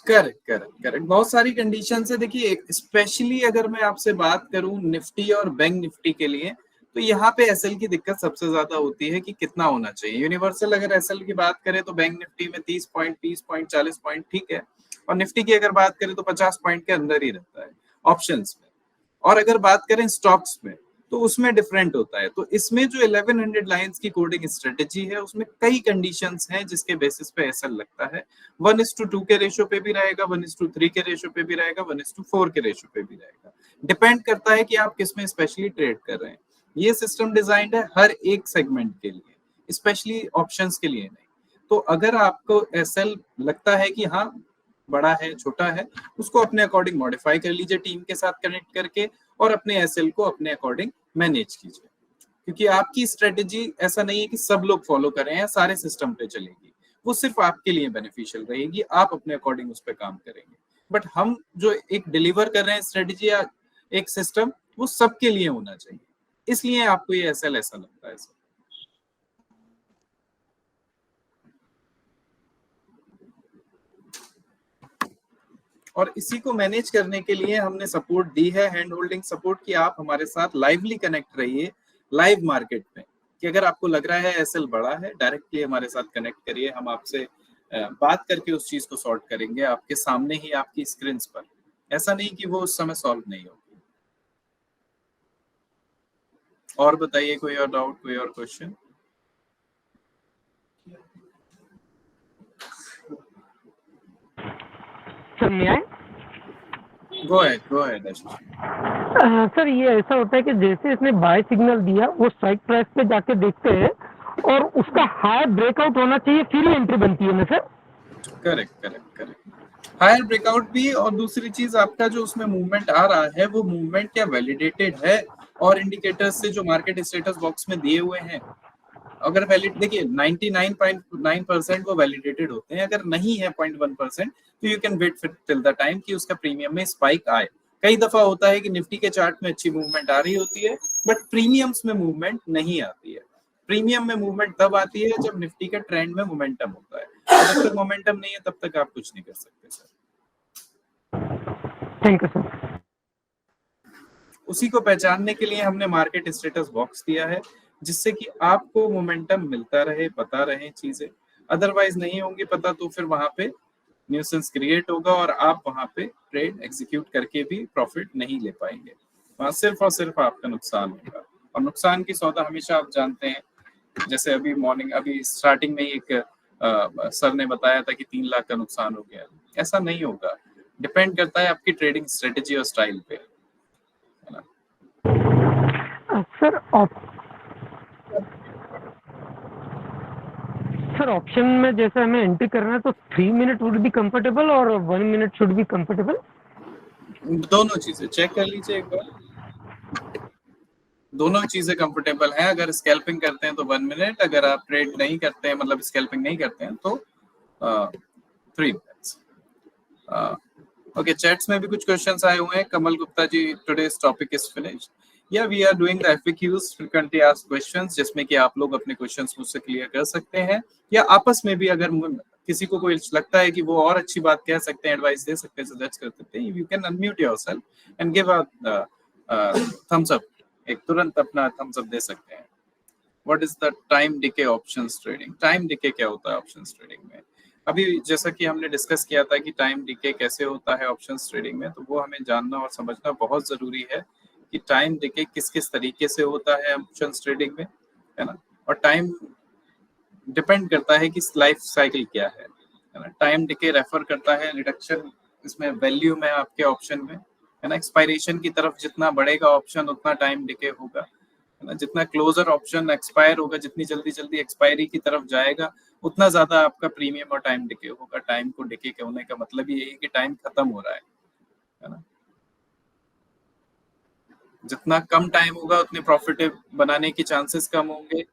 करेक्ट, बहुत सारी कंडीशन है। देखिए स्पेशली अगर मैं आपसे बात करूं निफ्टी और बैंक निफ्टी के लिए, तो यहाँ पे एसएल की दिक्कत सबसे ज्यादा होती है कि कितना होना चाहिए। यूनिवर्सल अगर एसएल की बात करें तो बैंक निफ्टी में 30 पॉइंट, 30 पॉइंट, 40 पॉइंट ठीक है, और निफ्टी की अगर बात करें तो 50 पॉइंट के अंदर ही रहता है ऑप्शंस में। और अगर बात करें स्टॉक्स में तो उसमें डिफरेंट होता है। तो इसमें जो 1100 लाइंस की कोडिंग स्ट्रेटेजी है उसमें कई कंडीशंस हैं जिसके बेसिस पे एसएल लगता है। 1:2 के रेशियो पे भी रहेगा, 1:3 के रेशियो पे भी रहेगा, 1:4 के रेशियो पे भी रहेगा। डिपेंड करता है कि आप किसमें स्पेशली ट्रेड कर रहे हैं। ये सिस्टम डिजाइंड है हर एक सेगमेंट के लिए, स्पेशली ऑप्शंस के लिए नहीं। तो अगर आपको एसएल लगता है कि हाँ बड़ा है, छोटा है, उसको अपने अकॉर्डिंग मॉडिफाई कर लीजिए टीम के साथ कनेक्ट करके, और अपने एसएल को अपने अकॉर्डिंग मैनेज कीजिए। क्योंकि आपकी स्ट्रेटेजी ऐसा नहीं है कि सब लोग फॉलो कर रहे हैं, सारे सिस्टम पे चलेगी, वो सिर्फ आपके लिए बेनिफिशियल रहेगी, आप अपने अकॉर्डिंग उस पर काम करेंगे। बट हम जो एक डिलीवर कर रहे हैं स्ट्रेटेजी या एक सिस्टम, वो सबके लिए होना चाहिए, इसलिए आपको ये एसएल ऐसा लगता है सर। और इसी को मैनेज करने के लिए हमने सपोर्ट दी है, हैंड होल्डिंग सपोर्ट, कि आप हमारे साथ लाइवली कनेक्ट रहिए लाइव मार्केट में। कि अगर आपको लग रहा है एसएल बड़ा है, डायरेक्टली हमारे साथ कनेक्ट करिए, हम आपसे बात करके उस चीज को सॉर्ट करेंगे आपके सामने ही, आपकी स्क्रीन पर। ऐसा नहीं कि वो उस समय सॉल्व नहीं होगी। और बताइए कोई और डाउट, कोई और क्वेश्चन? सर मैं आए? गो अहेड सर ये ऐसा होता है कि जैसे इसने बाय सिग्नल दिया, वो स्ट्राइक प्राइस पे जाके देखते हैं और उसका हाई ब्रेकआउट होना चाहिए, फिर ही एंट्री बनती है ना सर? करेक्ट। हायर ब्रेकआउट भी, और दूसरी चीज आपका जो उसमें मूवमेंट आ रहा है वो मूवमेंट क्या वैलिडेटेड है, और इंडिकेटर्स से जो मार्केट स्टेटस बॉक्स में दिए हुए हैं, अगर वैलिड, देखिए 99.9% वो वैलिडेटेड होते हैं। अगर नहीं है 0.1% तो you can wait till the time कि उसका प्रीमियम में स्पाइक आए। कई दफा होता है कि निफ्टी के चार्ट में अच्छी मूवमेंट आ रही होती है, बट प्रीमियम्स में मूवमेंट नहीं आती है। प्रीमियम में मूवमेंट तब आती है जब निफ्टी का ट्रेंड में मोमेंटम होता है। जब तक मोमेंटम नहीं है तब तक आप कुछ नहीं कर सकते सर। Thank you sir. उसी को पहचानने के लिए हमने मार्केट स्टेटस बॉक्स दिया है, जिससे कि आपको मोमेंटम मिलता रहे, पता रहे चीजें। अदरवाइज नहीं होंगी पता तो फिर वहां पे न्यूसेंस क्रिएट होगा और आप वहां पे ट्रेड एग्जीक्यूट करके भी प्रॉफिट नहीं ले पाएंगे। वहां सिर्फ और सिर्फ आपका नुकसान होगा, और नुकसान की सौदा हमेशा आप जानते हैं। जैसे अभी स्टार्टिंग में एक सर ने बताया था कि 3 लाख का नुकसान हो गया, ऐसा नहीं होगा। डिपेंड करता है आपकी ट्रेडिंग स्ट्रेटेजी और स्टाइल पे, है ना। सर ऑप्शन में जैसे हमें एंट्री करना है तो 3 मिनट वुड बी कंफर्टेबल और 1 मिनट शुड बी कंफर्टेबल? दोनों चीजें चेक कर लीजिए एक बार, दोनों चीजें कंफर्टेबल हैं। अगर स्कैल्पिंग करते हैं तो 1 मिनट, अगर आप ट्रेड नहीं करते हैं, मतलब स्कैल्पिंग नहीं करते हैं तो 3 मिनट्स। ओके, चैट्स में भी कुछ क्वेश्चंस आए हुए हैं। Kamal Gupta ji, today's topic is finished. या we are doing the FAQs, frequently asked questions, जिसमें कि आप लोग अपने क्वेश्चंस मुझसे क्लियर कर सकते हैं, या आपस में भी अगर किसी को कोई लगता है कि वो और अच्छी बात कह सकते हैं, एडवाइस दे सकते हैं, सजेस्ट कर सकते हैं, you can unmute yourself and give a thumbs up, एक तुरंत अपना थम्स अप दे सकते हैं। What is the time decay options trading? Time decay क्या होता है ऑप्शंस ट्रेडिंग में? अभी जैसा कि हमने डिस्कस किया था कि टाइम डिके कैसे होता है ऑप्शंस ट्रेडिंग में, तो वो हमें जानना और समझना बहुत जरूरी है कि टाइम डिके किस किस तरीके से होता है ऑप्शंस ट्रेडिंग में, है ना। और टाइम डिपेंड करता है कि लाइफ साइकिल क्या है ना। टाइम डिके रेफर करता है रिडक्शन इसमें वैल्यू में आपके ऑप्शन में, है ना। एक्सपायरेशन की तरफ जितना बढ़ेगा ऑप्शन उतना टाइम डिके होगा, है ना। जितना क्लोजर ऑप्शन एक्सपायर होगा, जितनी जल्दी जल्दी एक्सपायरी की तरफ जाएगा, उतना ज्यादा आपका प्रीमियम और टाइम डिके होगा। टाइम को डिके होने का मतलब ये है कि टाइम खत्म हो रहा है ना। जितना कम टाइम होगा उतने प्रॉफिट बनाने की चांसेस कम होंगे,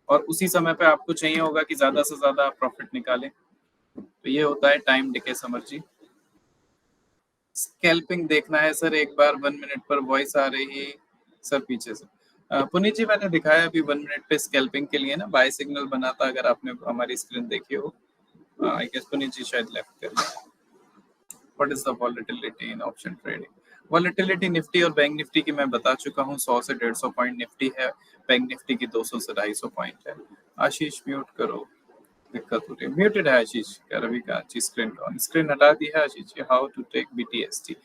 और उसी समय पे आपको चाहिए होगा कि ज्यादा से ज्यादा आप प्रॉफिट निकालें। तो ये होता है टाइम डिके समर जी। स्कैल्पिंग देखना है सर एक बार, 1 मिनट पर वॉइस आ रही है सर पीछे से। पुनीत जी, मैंने दिखाया अभी 1 मिनट पे स्कैल्पिंग के लिए ना, बाय सिग्नल बना था, अगर आपने हमारी स्क्रीन देखी हो। आई गेस पुनीत जी शायद लेफ्ट कर। What is the volatility in option trading? Volatility Nifty और बैंक निफ्टी की मैं बता चुका हूँ, 100 से 150 पॉइंट निफ्टी है, बैंक निफ्टी की 200 से 250 पॉइंट है। आशीष म्यूट करो, दिक्कत हो रही है। म्यूटेड है आशीष का, रवि का स्क्रीन हटा दी है Ashish. How to take BTST?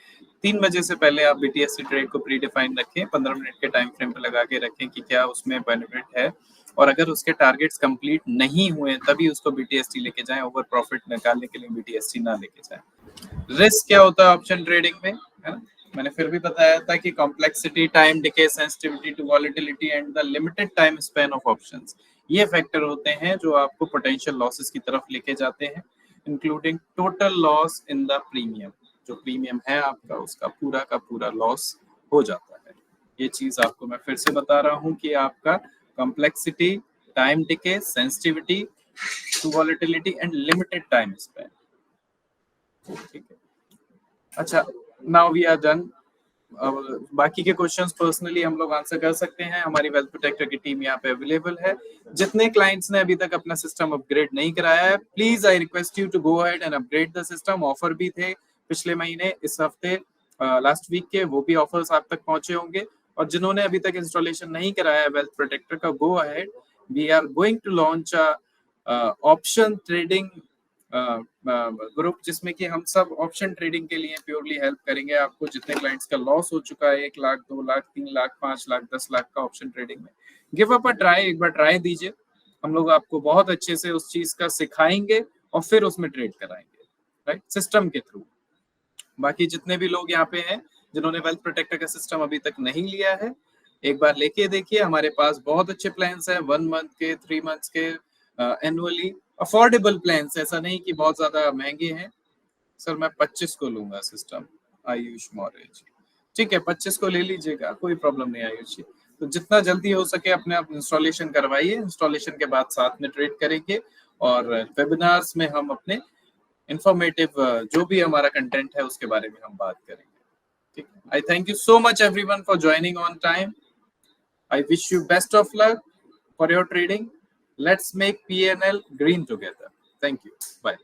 3 बजे से पहले आप बीटीएसटी ट्रेड को प्री डिफाइन रखें, 15 मिनट के टाइम फ्रेम पे लगा के रखें कि क्या उसमें बेनिफिट है, और अगर उसके टारगेट्स कंप्लीट नहीं हुए तभी उसको बीटीएसटी लेके जाएं, ओवर प्रॉफिट निकालने के लिए बीटीएसटी ना लेके जाएं। रिस्क क्या होता है ऑप्शन ट्रेडिंग में, है ना। मैंने फिर भी बताया था कि complexity, time decay, sensitivity to volatility and the limited time span of options, ये फैक्टर होते हैं जो आपको पोटेंशियल लॉसेस की तरफ लेके जाते हैं, including total loss in the premium. जो प्रीमियम है आपका, उसका पूरा का पूरा लॉस हो जाता है। ये चीज आपको मैं फिर से बता रहा हूँ कि आपका complexity, time decay, sensitivity to volatility and limited time span, ठीक है। अच्छा, नाउ वी आर डन। अब बाकी के क्वेश्चंस पर्सनली हम लोग आंसर कर सकते हैं, हमारी वेल्थ प्रोटेक्टर की टीम यहाँ पे अवेलेबल है। जितने क्लाइंट्स ने अभी तक अपना सिस्टम अपग्रेड नहीं कराया है, please I request you to go ahead and upgrade the system. Offer भी थे पिछले महीने, इस हफ्ते लास्ट वीक के, वो भी ऑफर्स आप तक पहुंचे होंगे। और जिन्होंने अभी तक इंस्टॉलेशन नहीं कराया है वेल्थ प्रोटेक्टर का, go ahead, we are going to launch option trading group, जिसमें कि हम सब ऑप्शन ट्रेडिंग के लिए प्योरली हेल्प करेंगे आपको। जितने क्लाइंट्स का लॉस हो चुका है, 1 लाख, 2 लाख, 3 लाख, 5 लाख, 10 लाख का ऑप्शन ट्रेडिंग में, गिव अप अ ट्राई, एक बार ट्राई दीजिए। हम लोग आपको बहुत अच्छे से उस चीज का सिखाएंगे और फिर उसमें ट्रेड कराएंगे, राइट, सिस्टम के थ्रू। बाकी जितने भी लोग यहाँ पे हैं जिन्होंने वेल्थ प्रोटेक्टर का सिस्टम अभी तक नहीं लिया है, एक बार लेके देखिए। हमारे पास बहुत अच्छे प्लान्स हैं, 1 मंथ के, 3 मंथ्स के, एनुअली अफोर्डेबल प्लान्स, ऐसा नहीं कि बहुत ज्यादा महंगे हैं। सर मैं 25 को लूंगा सिस्टम, आयुष मौर्य जी, ठीक है, 25 को ले लीजिएगा, कोई प्रॉब्लम नहीं आयुष जी। तो जितना जल्दी हो सके अपने आप इंस्टॉलेशन करवाइए, इंस्टॉलेशन के बाद साथ में ट्रेड करेंगे, और वेबिनार्स में हम अपने इंफॉर्मेटिव जो भी हमारा कंटेंट है उसके बारे में हम बात करेंगे, ठीक है। आई thank you so much everyone for joining on time. I wish you best of luck for your trading. Let's make PNL green together. Thank you. Bye.